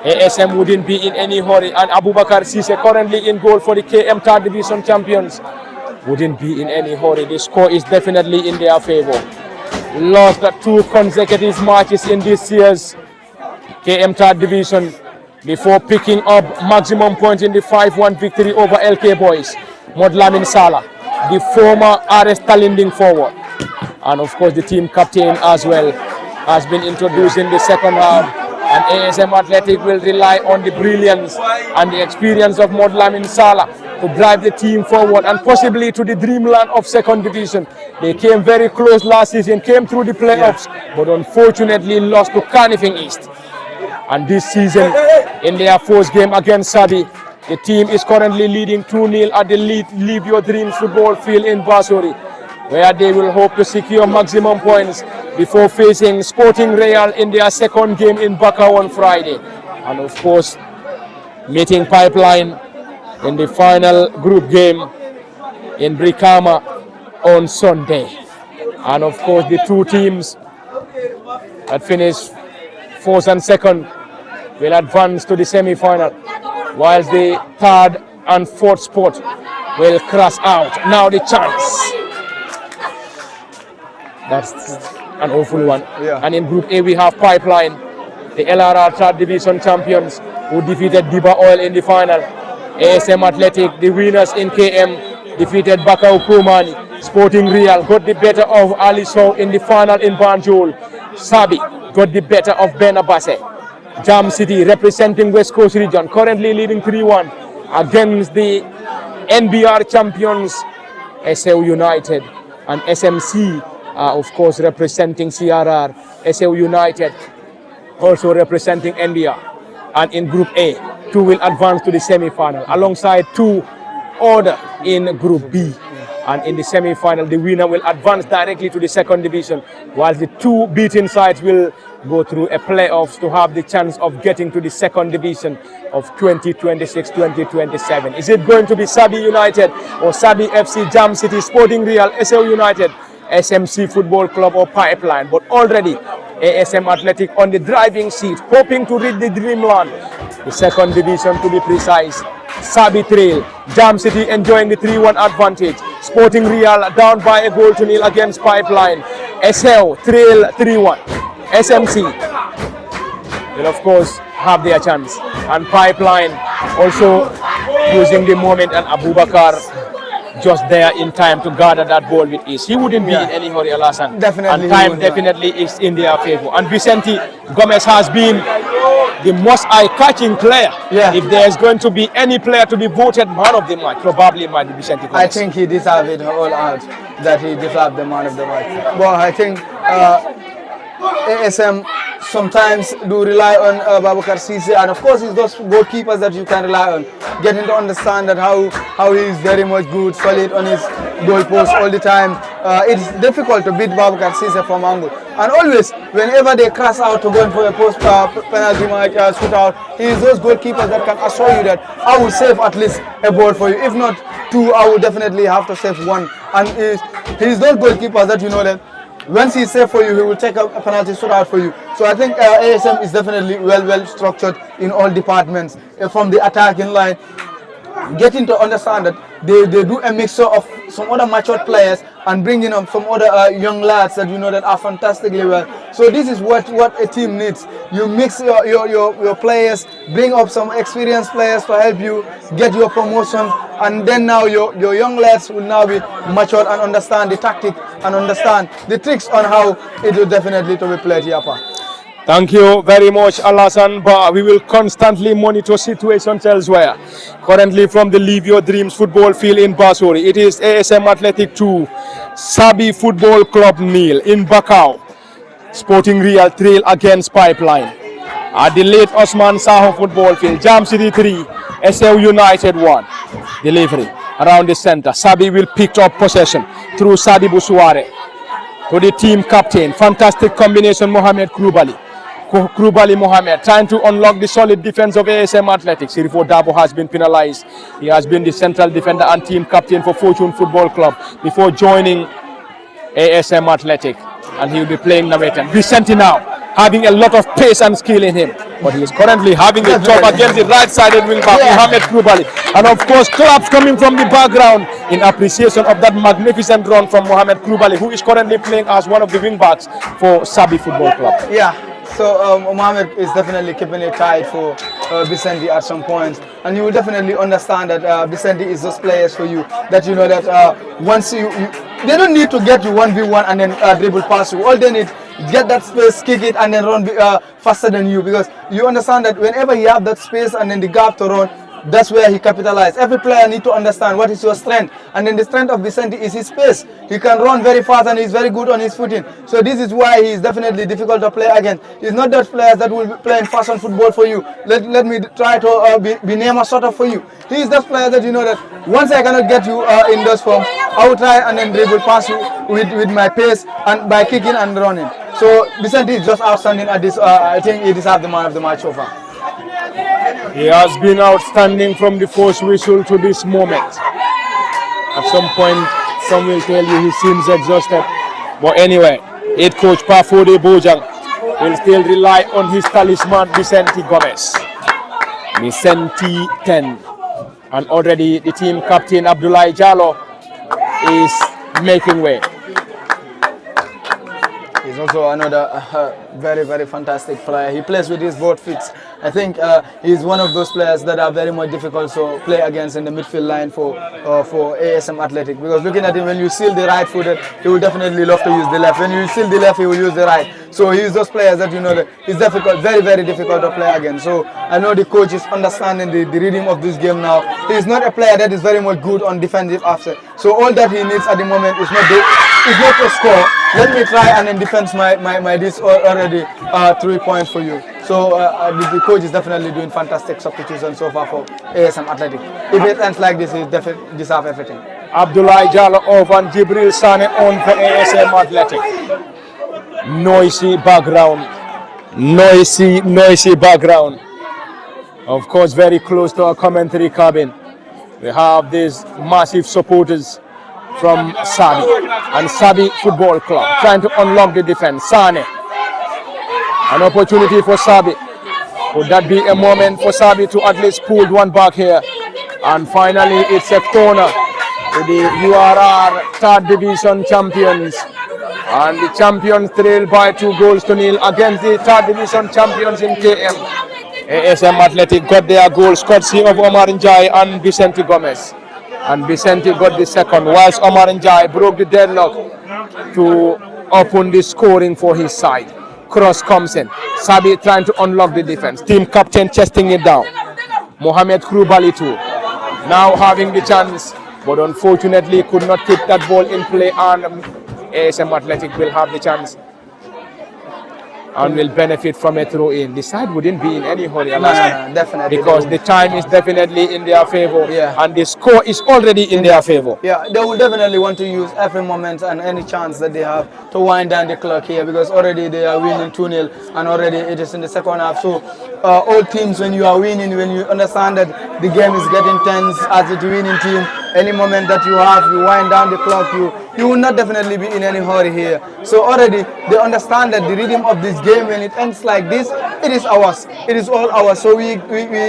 ASM wouldn't be in any hurry, and Abubakar Sise, currently in goal for the KM 3rd Division champions, wouldn't be in any hurry. The score is definitely in their favor. Lost 2 consecutive matches in this year's KM 3rd Division before picking up maximum points in the 5-1 victory over LK Boys. Modlamin Salah, the former RS Talinding forward, and of course the team captain as well, has been introduced in the second half. And ASM Athletic will rely on the brilliance and the experience of Modlamin Salah to drive the team forward and possibly to the dreamland of 2nd Division. They came very close last season, came through the playoffs, but unfortunately lost to Carnifing East. And this season, in their first game against Sabi, the team is currently leading 2-0 at the Live Your Dreams football field in Basori, where they will hope to secure maximum points before facing Sporting Real in their second game in Bakau on Friday. And of course, meeting Pipeline in the final group game in Brikama on Sunday. And of course, the 2 teams that finish 4th and 2nd will advance to the semi-final, whilst the 3rd and 4th spot will crash out. Now the chance. That's an awful one. Yeah. And in Group A we have Pipeline, the LRR 3rd Division champions, who defeated Diba Oil in the final. ASM Athletic, the winners in KM, defeated Bakau Kumani. Sporting Real got the better of Ali Sow in the final in Banjul. Sabi got the better of Benabase. Jam City, representing West Coast region, currently leading 3-1 against the NBR champions SAU United, and SMC of course representing CRR. SAU United also representing NBR. And in Group A, 2 will advance to the semi-final alongside 2 other in Group B. And in the semi-final, the winner will advance directly to the 2nd Division, while the 2 beaten sides will go through a playoffs to have the chance of getting to the 2nd Division of 2026-2027. Is it going to be Sabi United or Sabi FC, Jam City, Sporting Real, SAU United, SMC Football Club or Pipeline? But already ASM Athletic on the driving seat, hoping to reach the dreamland, the 2nd Division to be precise. Sabi trail, Jam City enjoying the 3-1 advantage. Sporting Real down by a goal to 0 against Pipeline. SL trail 3-1. SMC will of course have their chance. And Pipeline also using the moment, and Abubakar just there in time to gather that ball with ease. He wouldn't be in any hurry, Alasan. Definitely. And time definitely is in their favor. And Vicente Gomez has been the most eye-catching player. Yeah. If there's going to be any player to be voted man of the match, probably might be Vicente Gomez. I think he deserved it all out, that he deserved the man of the match. Well, I think ASM sometimes do rely on Babakar Sise, and of course it's those goalkeepers that you can rely on, getting to understand that how he is very much good, solid on his goal post all the time. It's difficult to beat Babakar Sise from angle, and always whenever they crash out to go for a post penalty match shootout, he is those goalkeepers that can assure you that I will save at least a ball for you. If not 2, I will definitely have to save 1. And he's those goalkeepers that you know that once he's safe for you, he will take a penalty shootout for you. So I think ASM is definitely well structured in all departments, from the attacking line, getting to understand that they do a mixture of some other matured players and bringing up some other young lads that that are fantastically well. So this is what a team needs. You mix your players, bring up some experienced players to help you get your promotion, and then now your young lads will now be matured and understand the tactic and understand the tricks on how it will definitely to be played here. Thank you very much, Alasan. But we will constantly monitor situations elsewhere. Currently from the Live Your Dreams football field in Basori, it is ASM Athletic 2, Sabi Football Club nil in Bakau. Sporting Real Trail against Pipeline. At the late Osman Saho football field, Jam City 3, SL United 1. Delivery around the center. Sabi will pick up possession through Sadi Busuare to the team captain. Fantastic combination, Mohamed Krubali Mohamed trying to unlock the solid defense of ASM Athletics. Sirifo Dabo has been penalized. He has been the central defender and team captain for Fortune Football Club before joining ASM Athletic, and he will be playing Navetan. Vicente now having a lot of pace and skill in him, but he is currently having a job against the right-sided wing back, Mohamed Krubali. And of course, claps coming from the background in appreciation of that magnificent run from Mohamed Krubali, who is currently playing as one of the wing backs for Sabi Football Club. Yeah. So Mohamed is definitely keeping it tight for Vicente at some point, and you will definitely understand that Vicente is those players for you that once you they don't need to get you 1v1 and then dribble past you. All they need, get that space, kick it, and then run faster than you, because you understand that whenever you have that space and then the gap to run, that's where he capitalized. Every player needs to understand what is your strength, and then the strength of Vicente is his pace. He can run very fast and he's very good on his footing. So this is why he is definitely difficult to play against. He's not those players that will be playing fashion football for you. Let me try to be Neymar sort of for you. He is those players that that once I cannot get you in those forms, I will try and then dribble past you with my pace and by kicking and running. So Vicente is just outstanding at this. I think he deserves the man of the match so far. He has been outstanding from the first whistle to this moment. At some point, some will tell you he seems exhausted. But anyway, head coach Pafode Bojang will still rely on his talisman, Vicente Gomez. Vicente 10. And already the team captain, Abdoulaye Jallo, is making way. He's also another very fantastic player. He plays with his both feet. I think he's one of those players that are very much difficult to play against in the midfield line for ASM Athletic, because looking at him, when you seal the right footed, he will definitely love to use the left. When you seal the left, he will use the right. So he's those players that that it's difficult, very difficult to play against. So I know the coach is understanding the rhythm of this game now. He's not a player that is very much good on defensive offset. So all that he needs at the moment is not to score. Let me try and then defend my this already 3 points for you. So the coach is definitely doing fantastic substitutions so far for ASM Athletic. If it ends like this, he definitely deserves everything. Abdoulaye Jallo off and Jibril Sane on for ASM Athletic. Noisy background. Noisy background. Of course, very close to our commentary cabin. We have these massive supporters from Sabi and Sabi Football Club trying to unlock the defense. Sane. An opportunity for Sabi. Would that be a moment for Sabi to at least pull one back here? And finally, it's a corner to the URR third division champions. And the champions trail by 2-0 against the third division champions in KM. ASM Athletic got their goals courtesy of Omar Njai and Vicente Gomez. And Vicente got the second, whilst Omar Njai broke the deadlock to open the scoring for his side. Cross comes in. Sabi trying to unlock the defense. Team captain chesting it down. Mohamed Krubali too. Now having the chance, but unfortunately could not keep that ball in play, and ASM Athletic will have the chance and will benefit from a throw in. The side wouldn't be in any hurry, definitely, because the time is definitely in their favor, and the score is already in their favor. Yeah, they will definitely want to use every moment and any chance that they have to wind down the clock here, because already they are winning 2-0 and already it is in the second half. So all teams, when you are winning, when you understand that the game is getting tense as the winning team, Any moment that you have, you wind down the clock, you will not definitely be in any hurry here. So already they understand that the rhythm of this game, when it ends like this, it is ours. It is all ours. So we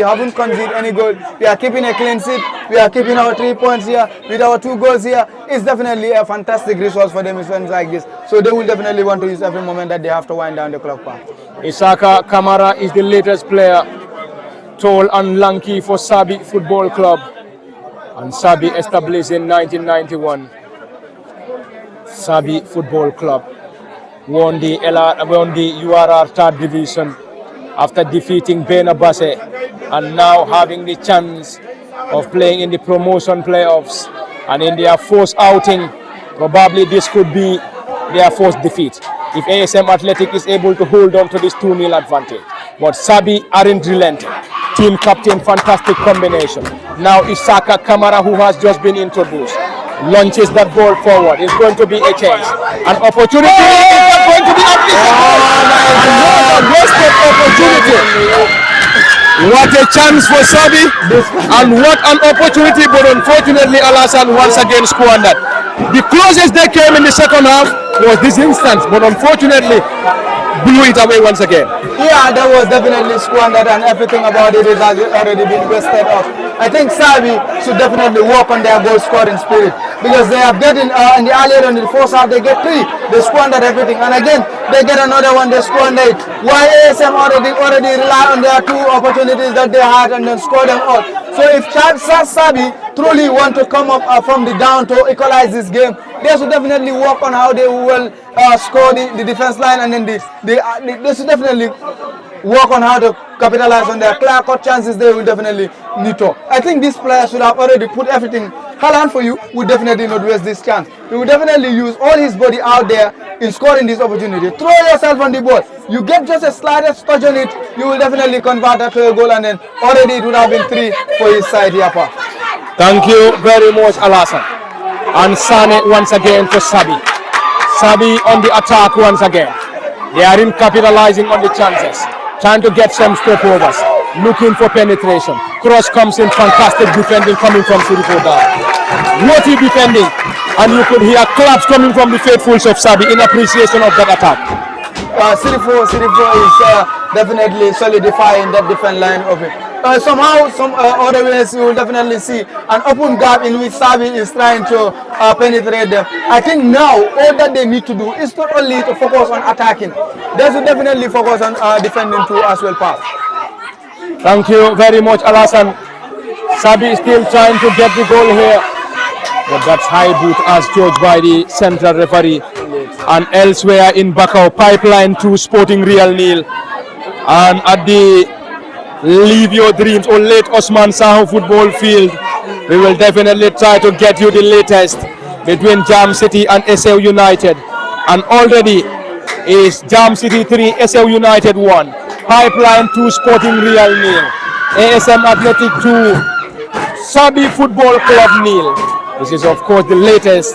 haven't conceded any goal. We are keeping a clean sheet. We are keeping our 3 points here with our 2 goals here. It's definitely a fantastic resource for them in times like this. So they will definitely want to use every moment that they have to wind down the clock back. Isaka Kamara is the latest player, tall and lanky for Sabi Football Club. And Sabi established in 1991. Sabi Football Club won the URR third division after defeating Bena Basse, and now having the chance of playing in the promotion playoffs. And in their first outing, probably this could be their first defeat if ASM Athletic is able to hold on to this 2-0 advantage. But Sabi aren't relenting. Team captain, fantastic combination. Now Isaka Kamara, who has just been introduced, launches that ball forward. It's going to be a chance. An opportunity is not going to be a wasted opportunity. What a chance for Sabi, and what an opportunity, but unfortunately Alassane once again squandered. The closest they came in the second half was this instance, but unfortunately blew it away once again. Yeah, that was definitely squandered, and everything about it has already been wasted off. I think Sabi should definitely work on their goal scoring spirit, because they have getting in the earlier in the first half they get 3, they squandered everything, and again they get another one, they squander it. Why ASM already rely on their 2 opportunities that they had and then score them out. So if Sabi truly want to come up from the down to equalize this game, they should definitely work on how they will score the defense line, and then they should definitely work on how to capitalize on their clear-cut chances. They will definitely need to. I think this player should have already put everything. Haaland for you would definitely not waste this chance. He will definitely use all his body out there in scoring this opportunity. Throw yourself on the ball. You get just a slightest touch on it, you will definitely convert that to a goal, and then already it would have been 3 for his side here. Thank you very much, Alassane. And Sane once again for Sabi. Sabi on the attack once again. They are capitalizing on the chances, trying to get some stopovers, looking for penetration. Cross comes in, fantastic defending coming from Sirifoda. Naughty defending, and you could hear claps coming from the faithfuls of Sabi in appreciation of that attack. Sirifo is definitely solidifying that defense line of it. Somehow, some other ways, you will definitely see an open gap in which Sabi is trying to penetrate them. I think now all that they need to do is not only to focus on attacking, they should definitely focus on defending too as well. Thank you very much, Alassane. Sabi is still trying to get the goal here, but that's high boot as judged by the central referee. And elsewhere in Bakau, Pipeline 2 Sporting Real nil. And at the Live Your Dreams or late Osman Saho football field, we will definitely try to get you the latest between Jam City and SL United. And already is Jam City 3, SL United 1. Pipeline 2 Sporting Real nil. ASM Athletic 2, Sabi Football Club nil. This is of course the latest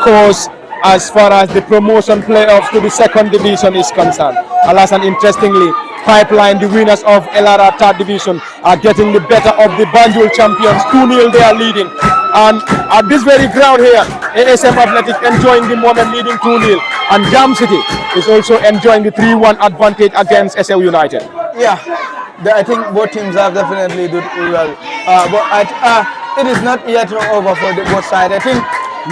scores as far as the promotion playoffs to the second division is concerned. Alassane, interestingly, Pipeline, the winners of LRR third division, are getting the better of the Banjul champions. 2-0 they are leading. And at this very ground here, ASM Athletic enjoying the moment, leading 2-0. And Jam City is also enjoying the 3-1 advantage against SL United. Yeah, I think both teams have definitely done well. But it is not yet over for both sides. I think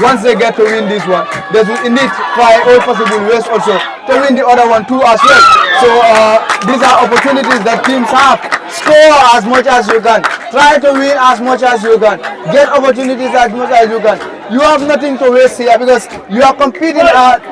once they get to win this one, they will indeed try all possible ways also to win the other one too as well. So these are opportunities that teams have. Score as much as you can. Try to win as much as you can. Get opportunities as much as you can. You have nothing to waste here because you are competing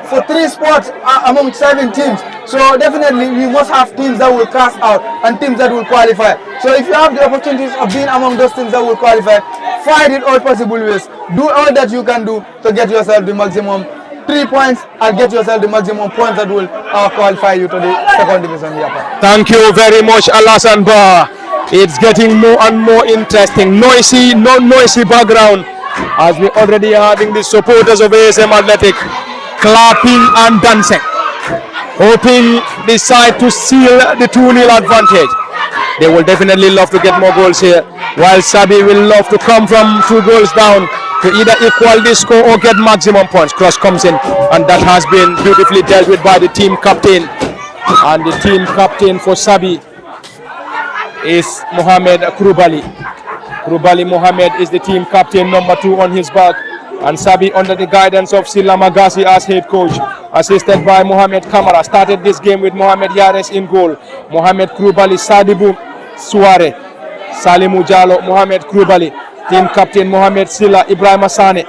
for 3 spots among 7 teams. So definitely we must have teams that will cast out and teams that will qualify. So if you have the opportunities of being among those teams that will qualify, fight it all possible ways. Do all that you can do to get yourself the maximum 3 points and get yourself the maximum points that will qualify you to the second division here. Thank you very much, Alassane Ba. It's getting more and more interesting. Noisy, non-noisy background as we already are having the supporters of ASM Athletic clapping and dancing, hoping the side to seal the 2-0 advantage. They will definitely love to get more goals here, while Sabi will love to come from 2 goals down to either equal the score or get maximum points. Cross comes in, and that has been beautifully dealt with by the team captain. And the team captain for Sabi is Mohamed Krubali. Krubali Mohamed is the team captain, number 2 on his back. And Sabi, under the guidance of Silla Magasi as head coach, assisted by Mohamed Kamara, started this game with Mohamed Yares in goal. Mohamed Krubali, Sadibu Suare, Salimu Jallo, Mohamed Krubali, team captain Mohamed Silla, Ibrahima Sane,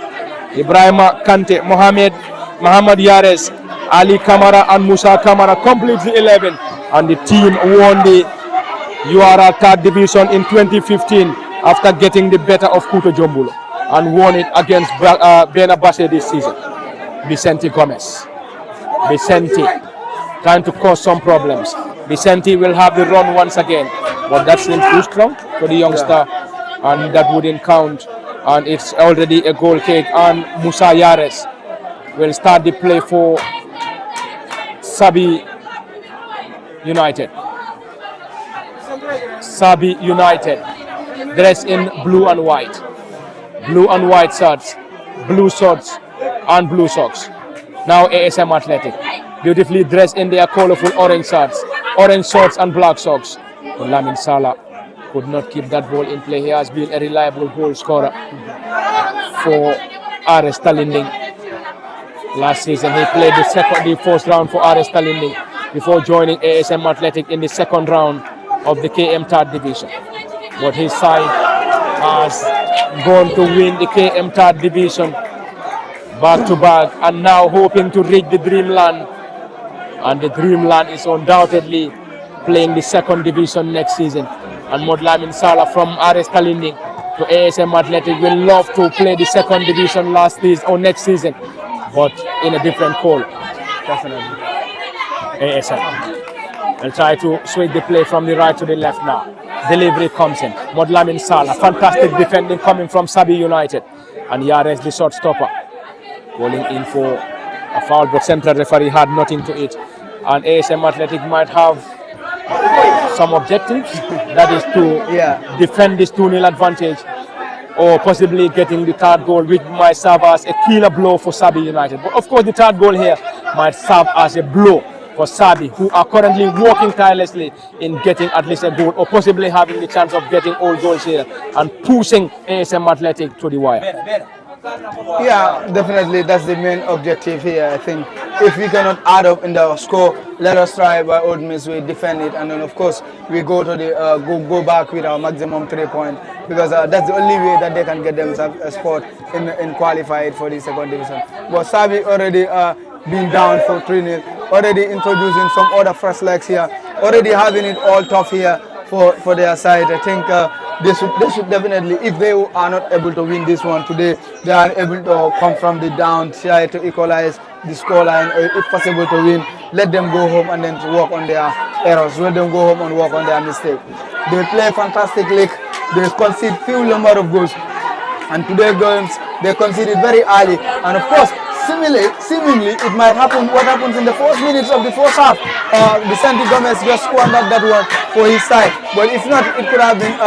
Ibrahima Kante, Mohamed Yares, Ali Kamara and Musa Kamara, completely 11. And the team won the URL third division in 2015 after getting the better of Kuto Jombulo, and won it against Benabase this season. Vicente Gomez. Vicente trying to cause some problems. Vicente will have the run once again, but that seems too strong for the youngster, and that wouldn't count. And it's already a goal kick, and Musa Yares will start the play for Sabi United. Sabi United, dressed in blue and white. Blue and white shirts, blue shorts, and blue socks. Now ASM Athletic, beautifully dressed in their colorful orange shirts, orange shorts and black socks. But Lamin Salah could not keep that ball in play. He has been a reliable goal scorer for RS Talinding. Last season he played the first round for RS Talinding before joining ASM Athletic in the second round of the KM third division. But his side has gone to win the KM third division back to back, and now hoping to reach the dreamland. And the dreamland is undoubtedly playing the second division next season. And Modlamin Salah from RS Kalinding to ASM Athletic will love to play the second division next season, but in a different call. Definitely. ASM will try to switch the play from the right to the left now. Delivery comes in. Modlamin Salah, fantastic defending coming from Sabi United. And Yares, the shot stopper, calling in for a foul, but central referee had nothing to it. And ASM Athletic might have some objectives, that is to defend this 2-0 advantage, or possibly getting the third goal, which might serve as a killer blow for Sabi United. But of course the third goal here might serve as a blow for Sabi, who are currently working tirelessly in getting at least a goal, or possibly having the chance of getting all goals here and pushing ASM Athletic to the wire. Yeah, definitely that's the main objective here. I think if we cannot add up in the score, let us try by all means we defend it, and then of course we go to the go back with our maximum 3 points, because that's the only way that they can get themselves a spot in qualified for the second division. But Sabi already been down for 3-0, already introducing some other fresh legs here, already having it all tough here for their side. I think they should definitely, if they are not able to win this one today, they are able to come from the downside to equalize the scoreline, or if possible to win. Let them go home and then to work on their errors. Let them go home and work on their mistake. They play fantastic league. They concede few number of goals, and today games they conceded very early. And of course, seemingly it might happen. What happens in the first minutes of the first half? Vicente Gomez just squandered that one for his side. But if not, it could have been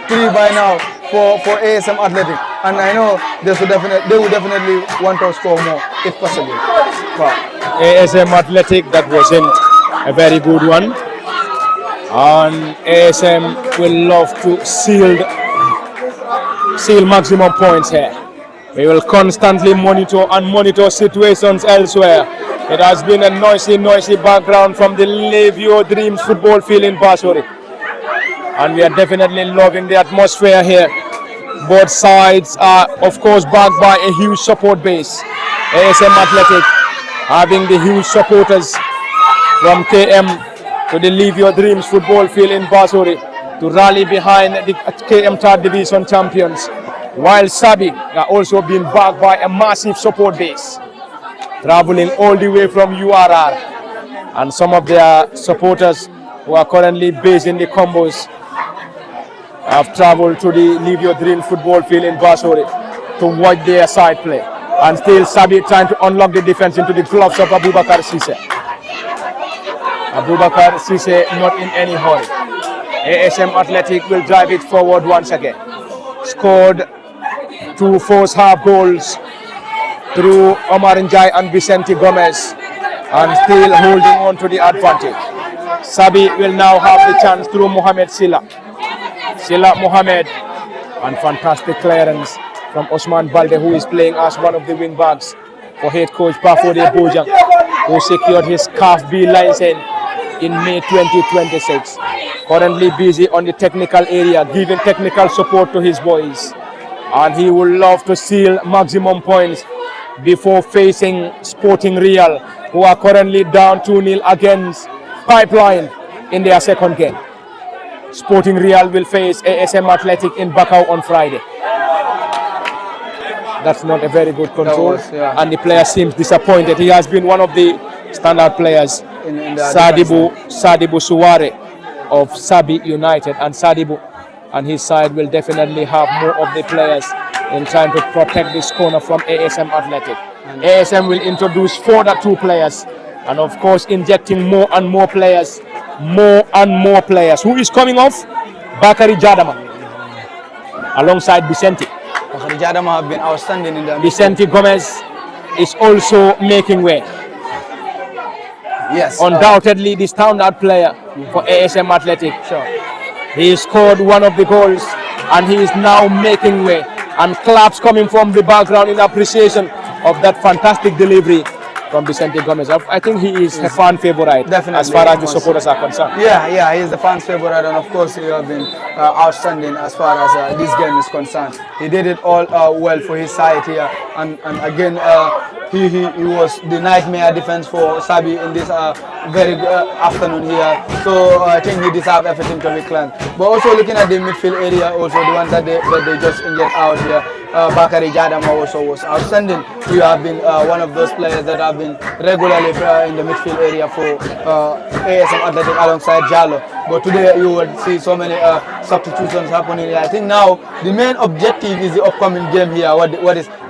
3 by now for ASM Athletic. And I know they would definitely want to score more if possible. Wow. ASM Athletic, that wasn't a very good one. And ASM will love to seal maximum points here. We will constantly monitor situations elsewhere. It has been a noisy background from the Levio Dreams football field in Basuri. And we are definitely loving the atmosphere here. Both sides are, of course, backed by a huge support base. ASM Athletic having the huge supporters from KM to the Levio Dreams football field in Basuri to rally behind the KM third division champions, while Sabi are also being backed by a massive support base, traveling all the way from URR. And some of their supporters who are currently based in the Combos have traveled to the Levio Dream football field in Basuri to watch their side play. And still Sabi trying to unlock the defense into the gloves of Abubakar Sise. Abubakar Sise not in any hurry. ASM Athletic will drive it forward once again. Scored 2 first half goals through Omar Njai and Vicente Gomez, and still holding on to the advantage. Sabi will now have the chance through Mohamed Silla. Silla Mohamed, and fantastic clearance from Osman Balde, who is playing as one of the wing backs for head coach Bafode Bojang, who secured his CAF B license in May 2026. Currently busy on the technical area, giving technical support to his boys. And he would love to seal maximum points before facing Sporting Real, who are currently down 2-0 against Pipeline in their second game. Sporting Real will face ASM Athletic in Bakau on Friday. That's not a very good control, and the player seems disappointed. He has been one of the standout players, Sadibu Suware of Sabi United, and Sadibu and his side will definitely have more of the players in trying to protect this corner from ASM Athletic. ASM will introduce further 2 players, and of course injecting more and more players. Who is coming off? Bakari Jadama alongside Vicente. Bakari Jadama have been outstanding in the Vicente Gomez is also making way. Yes, undoubtedly the standout player for ASM Athletic. Sure. He scored one of the goals, and he is now making way, and claps coming from the background in appreciation of that fantastic delivery from Vicente Gomez. I think he is a fan favorite, definitely, as far as the supporters are concerned. Yeah, he is the fans favorite, and of course he has been outstanding as far as this game is concerned. He did it all well for his side here, and again he was the nightmare defense for Sabi in this very afternoon here. So I think he deserves everything to be cleansed. But also looking at the midfield area, also the ones that they just injured out here, Bakari Jadama also was outstanding. You have been one of those players that have been regularly in the midfield area for ASM Athletic alongside Jallo. But today you will see so many substitutions happening. I think now the main objective is the upcoming game here.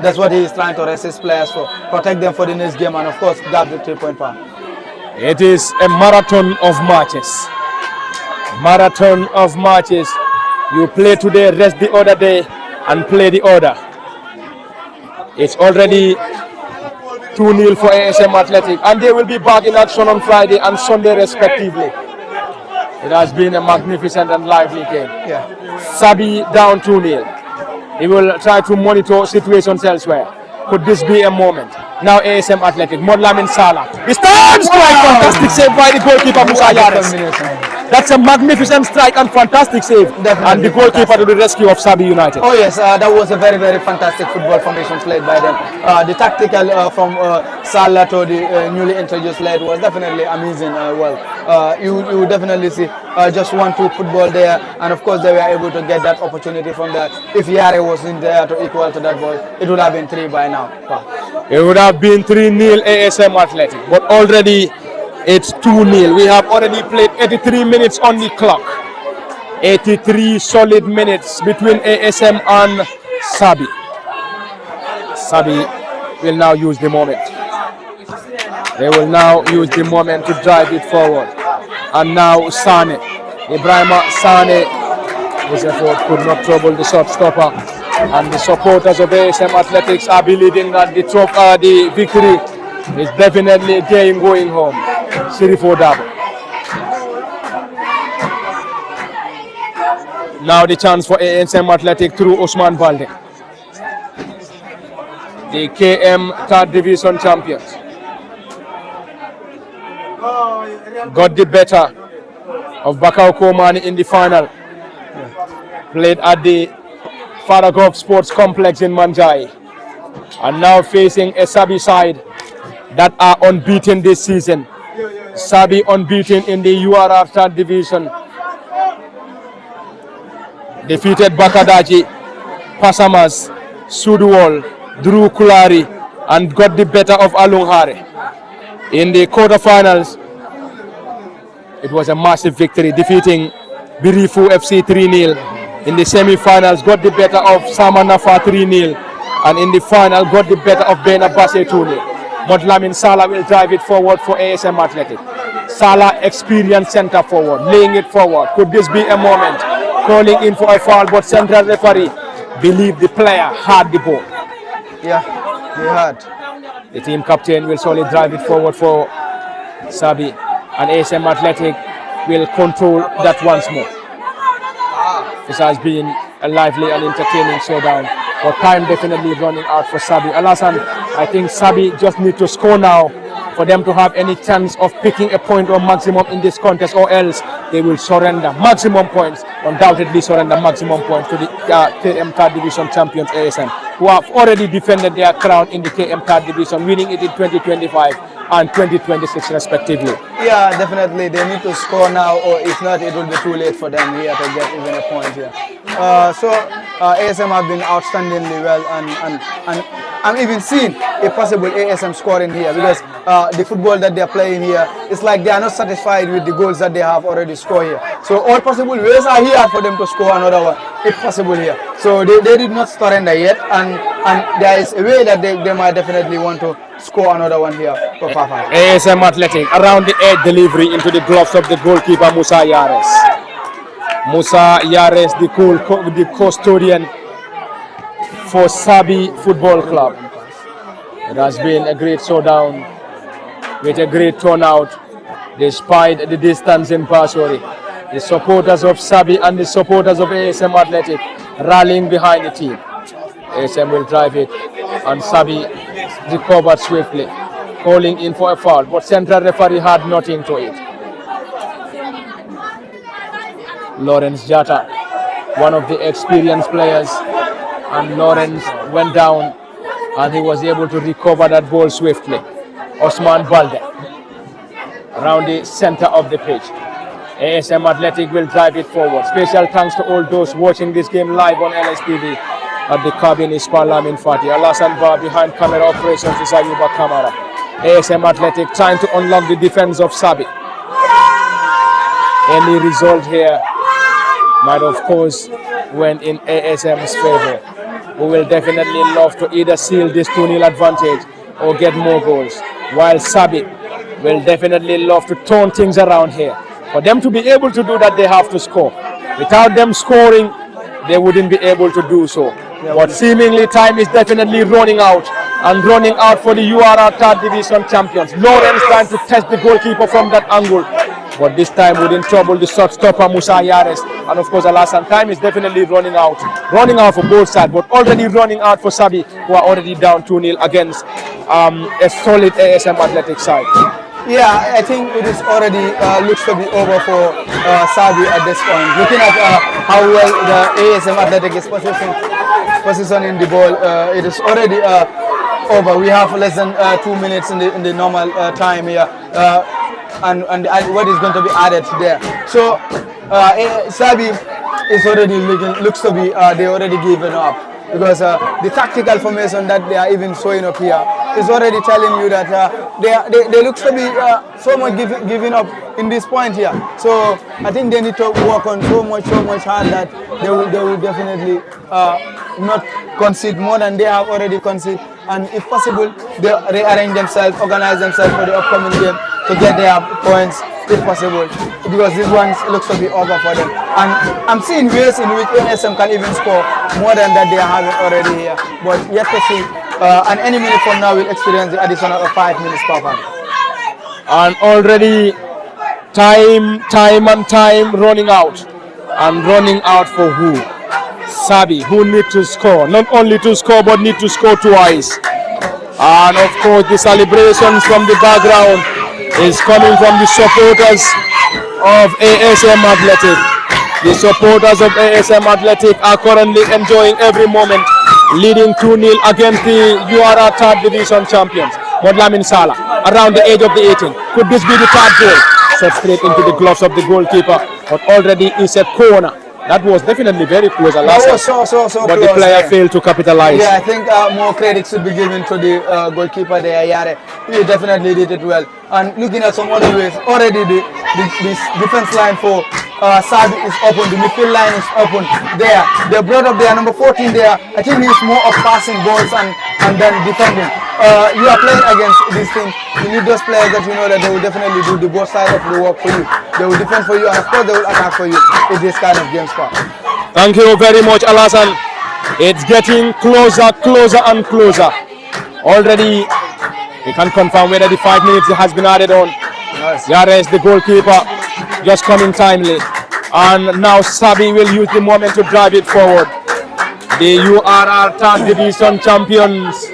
That's what he is trying to resist players for, protect them for the next game, and of course grab the 3-point power. It is a marathon of matches. Marathon of matches. You play today, rest the other day, and play the other. It's already 2-0 for ASM Athletic, and they will be back in action on Friday and Sunday respectively. It has been a magnificent and lively game. Sabi down 2-0. He will try to monitor situations elsewhere. Could this be a moment? Now ASM Athletic, Modlamin Salah. The stand strike, fantastic save by the goalkeeper Musa Yares. That's a magnificent strike and fantastic save. Definitely and the goalkeeper to the rescue of Sabi United. Oh yes, that was a very, very fantastic football formation played by them. The tactical from Salah to the newly introduced lad was definitely amazing. You definitely see just 1-2 football there, and of course they were able to get that opportunity from that. If Yare was in there to equal to that ball, it would have been 3 by now. It would have been 3-0 ASM Athletic, but already it's 2-0. We have already played 83 minutes on the clock. 83 solid minutes between ASM and Sabi. Sabi will now use the moment. They will now use the moment to drive it forward. And now Sane. Ibrahima Sane, his effort could not trouble the shot stopper. And the supporters of ASM Athletics are believing that the victory is definitely a game going home. Sirifo Dabo. Now the chance for ASM Athletic through Osman Balde. The KM 3rd Division champions got the better of Bakau Komani in the final. Played at the Faragov Sports Complex in Manjai. And now facing a Sabi side that are unbeaten this season. Sabi unbeaten in the URR 3rd Division. Defeated Bakadaji, Pasamas, Suduwal, Drew Kulari, and got the better of Alunghare. In the quarterfinals, it was a massive victory, defeating Birifu FC 3-0. In the semi-finals, got the better of Samanafa 3-0. And in the final, got the better of Bena Basse 2-0. But Lamin Salah will drive it forward for ASM Athletic. Salah, experienced center forward, laying it forward. Could this be a moment? Calling in for a foul, but central referee believed the player had the ball. Yeah, they had. The team captain will slowly drive it forward for Sabi, and ASM Athletic will control that once more. This has been a lively and entertaining showdown, but time definitely running out for Sabi. Alasan, I think Sabi just need to score now for them to have any chance of picking a point or maximum in this contest, or else they will surrender maximum points, undoubtedly surrender maximum points to the KM Third Division champions ASM, who have already defended their crown in the KM Third Division, winning it in 2025 and 2026 respectively. Yeah, definitely. They need to score now, or if not, it will be too late for them here to get even a point here. ASM have been outstandingly well, and I'm even seeing a possible ASM scoring here, because the football that they're playing here, it's like they are not satisfied with the goals that they have already scored here. So all possible ways are here for them to score another one, if possible here. So they did not surrender yet, and there is a way that they might definitely want to score another one here for Fafa. ASM Athletic around the edge, delivery into the gloves of the goalkeeper Musa Yares. Musa Yares, the custodian for Sabi Football Club. It has been a great showdown with a great turnout despite the distance in Basori. The supporters of Sabi and the supporters of ASM Athletic rallying behind the team. ASM will drive it, and Sabi recovered swiftly, calling in for a foul, but central referee had nothing to it. Lawrence Jata, one of the experienced players, and Lawrence went down and he was able to recover that ball swiftly. Osman Balde around the center of the pitch. ASM Athletic will drive it forward. Special thanks to all those watching this game live on LSTV. At the cabin is Parlamin Fati. Alasan Bar behind camera operations is Ayuba Kamara. ASM Athletic trying to unlock the defense of Sabi. Any result here might of course went in ASM's favor. We will definitely love to either seal this 2-0 advantage or get more goals, while Sabi will definitely love to turn things around here. For them to be able to do that, they have to score. Without them scoring, they wouldn't be able to do so. But seemingly time is definitely running out, and running out for the URR Third Division champions. Lawrence trying to test the goalkeeper from that angle, but this time wouldn't trouble the shot stopper Musa Yares. And of course, Alasan, time is definitely running out for both sides, but already running out for Sabi, who are already down 2-0 against a solid ASM Athletic side. Yeah, I think it is already looks to be over for Sabi at this point. Looking at how well the ASM Athletic is positioning the ball, it is already over. We have less than 2 minutes in the normal time here, and what is going to be added there. So Sabi is already looks to be they already given up, because the tactical formation that they are even showing up here is already telling you that they look to be so much giving up in this point here. So I think they need to work on so much hard that they will definitely not concede more than they have already conceded, and if possible they rearrange themselves, organize themselves for the upcoming game to get their points if possible, because this one looks to be over for them. And I'm seeing ways in which ASM can even score more than that they are having already here, but yet to see. And any minute from now we'll experience the additional of 5 minutes per half. And already time running out. And running out for who? Sabi, who need to score. Not only to score, but need to score twice. And of course the celebrations from the background is coming from the supporters of ASM Athletic. The supporters of ASM Athletic are currently enjoying every moment, leading 2-0 against the URR Third Division champions. Modlamin Salah around the edge of the 18. Could this be the third goal? Shot straight into the gloves of the goalkeeper, but already is a corner. That was definitely very close. But close, the player failed to capitalize. Yeah, I think more credit should be given to the goalkeeper there, Yare. He definitely did it well. And looking at some other ways, already the defense line for Sabi is open, the midfield line is open there. They brought up their number 14 there. I think he's more of passing balls and then defending. you are playing against this team. You need those players that you know that they will definitely do the both sides of the work for you. They will defend for you, and of course they will attack for you in this kind of games. Thank you very much, Alasan. It's getting closer, closer and closer. Already, we can confirm whether the 5 minutes has been added on. Nice. Yares, the goalkeeper, just coming timely. And now Sabi will use the moment to drive it forward. The URR third division champions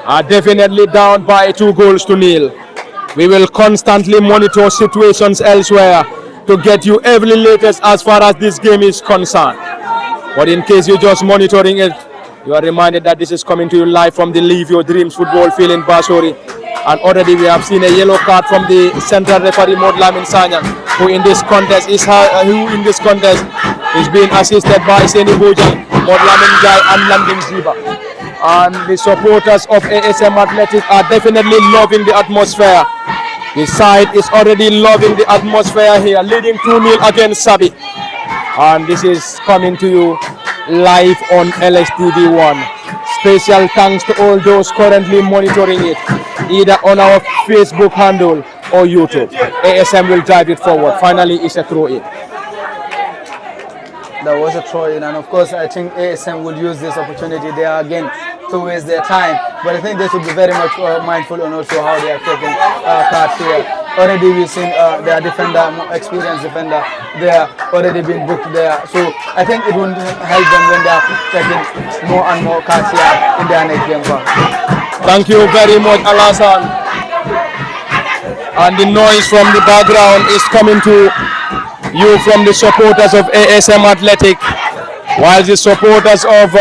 are definitely down by 2-0. We will constantly monitor situations elsewhere to get you every latest as far as this game is concerned. But in case you're just monitoring it, you are reminded that this is coming to you live from the Live Your Dreams football field in Basori. And already we have seen a yellow card from the central referee Modlamin Sanyang, who in this contest is being assisted by Seni Bojan, Modlamin Jai and Landing Ziba. And the supporters of ASM Athletics are definitely loving the atmosphere. The side is already loving the atmosphere here, leading 2-0 against Sabi. And this is coming to you live on LSTV1. Special thanks to all those currently monitoring it, either on our Facebook handle or YouTube. ASM will drive it forward. Finally, it's a throw-in. That was a throw-in, and of course, I think ASM will use this opportunity there again to waste their time. But I think they should be very much mindful on also how they are taking cards here. Already we've seen their defender, experienced defender, they are already been booked there. So I think it won't help them when they are taking more and more cards here in their next game. Thank you very much, Alasan. And the noise from the background is coming to you from the supporters of ASM Athletic, while the supporters of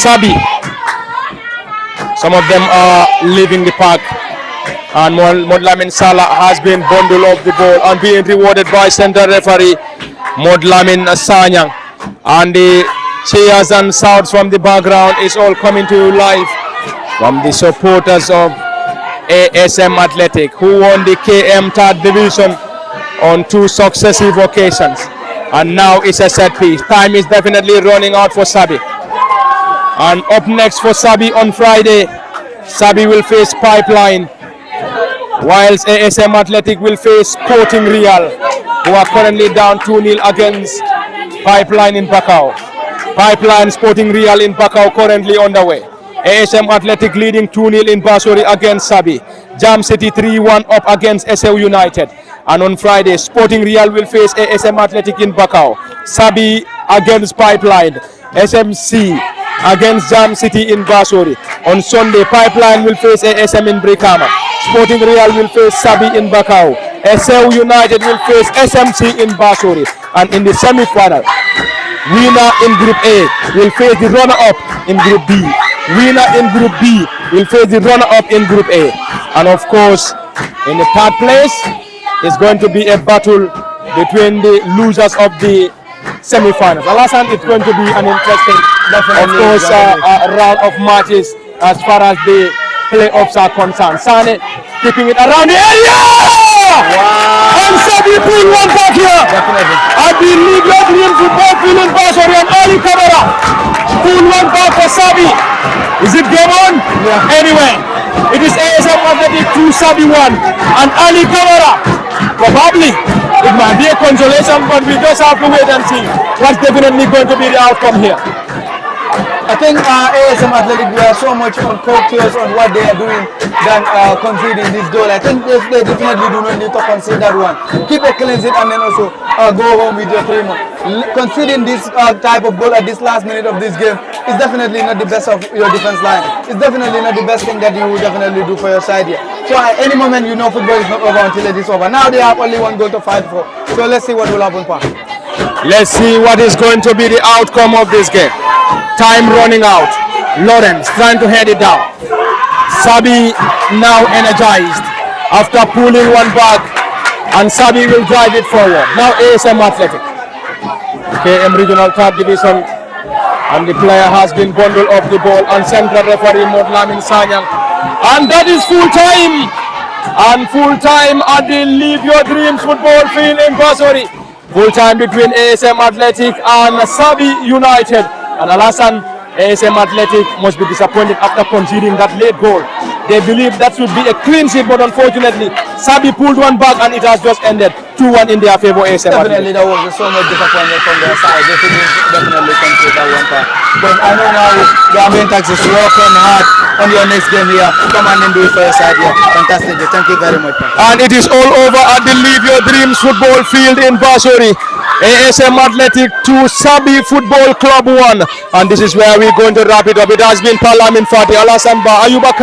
Sabi, some of them are leaving the park. And Modlamin Salah has been bundled off the ball and being rewarded by center referee Modlamin Sanyang. And the cheers and shouts from the background is all coming to you live from the supporters of ASM Athletic, who won the KM third division on 2 successive occasions. And now it's a set piece. Time is definitely running out for Sabi. And up next for Sabi on Friday, Sabi will face Pipeline, whilst ASM Athletic will face Sporting Real, who are currently down 2-0 against Pipeline in Bakau. Pipeline Sporting Real in Bakau currently underway. ASM Athletic leading 2-0 in Basori against Sabi. Jam City 3-1 up against SL United. And on Friday, Sporting Real will face ASM Athletic in Bakau. Sabi against Pipeline. SMC against Jam City in Basori. On Sunday, Pipeline will face ASM in Brikama. Sporting Real will face Sabi in Bakau. SL United will face SMC in Basori. And in the semi-final, winner in Group A will face the runner-up in Group B. Winner in Group B will face the runner-up in Group A. And of course, in the third place, it's going to be a battle between the losers of the semi-finals. Alasan, it's going to be an interesting, of course, round of matches as far as the playoffs are concerned. Sane keeping it around the area! Wow! And Sabi pull one back here! Definitely. I believe your dream football field in Basori and Ali Kamara pull one back for Sabi. Is it game on? Yeah. Anyway, it is ASM Athletic 2, Sabi 1, and Ali Kamara. Probably it might be a consolation, but we just have to wait and see what's definitely going to be the outcome here. I think ASM Athletic, we are so much on focus on what they are doing than conceding this goal. I think they definitely do not need to concede that one. Keep a clean sheet and then also go home with your 3 more. Conceding this type of goal at this last minute of this game is definitely not the best of your defense line. It's definitely not the best thing that you will definitely do for your side here. So at any moment, you know football is not over until it is over. Now they have only 1 goal to fight for. So let's see what will happen, Pa. Let's see what is going to be the outcome of this game. Time running out. Lawrence trying to head it down. Sabi now energized after pulling one back, and Sabi will drive it forward. Now ASM Athletic, KM Regional 3rd Division, and the player has been bundled off the ball, and central referee Modlamin Sanyang. And that is full time. And full time at the Live Your Dreams football field in Basori. Full time between ASM Athletic and Sabi United. And Alasan, ASM Athletic must be disappointed after conceding that late goal. They believe that should be a clean sheet, but unfortunately, Sabi pulled one back and it has just ended 2-1 in their favor. ASM Definitely, there was so much disappointment from their side. They couldn't definitely concede that one part. But I know now the Ambient Taxis working hard on your next game here. Come on and do it for your side here. Fantastic. Thank you very much. And it is all over at the Live Your Dreams football field in Basori. ASM Athletic 2, Sabi Football Club 1. And this is where we're going to wrap it up. It has been Palamin Fati, Alasamba, Ayuba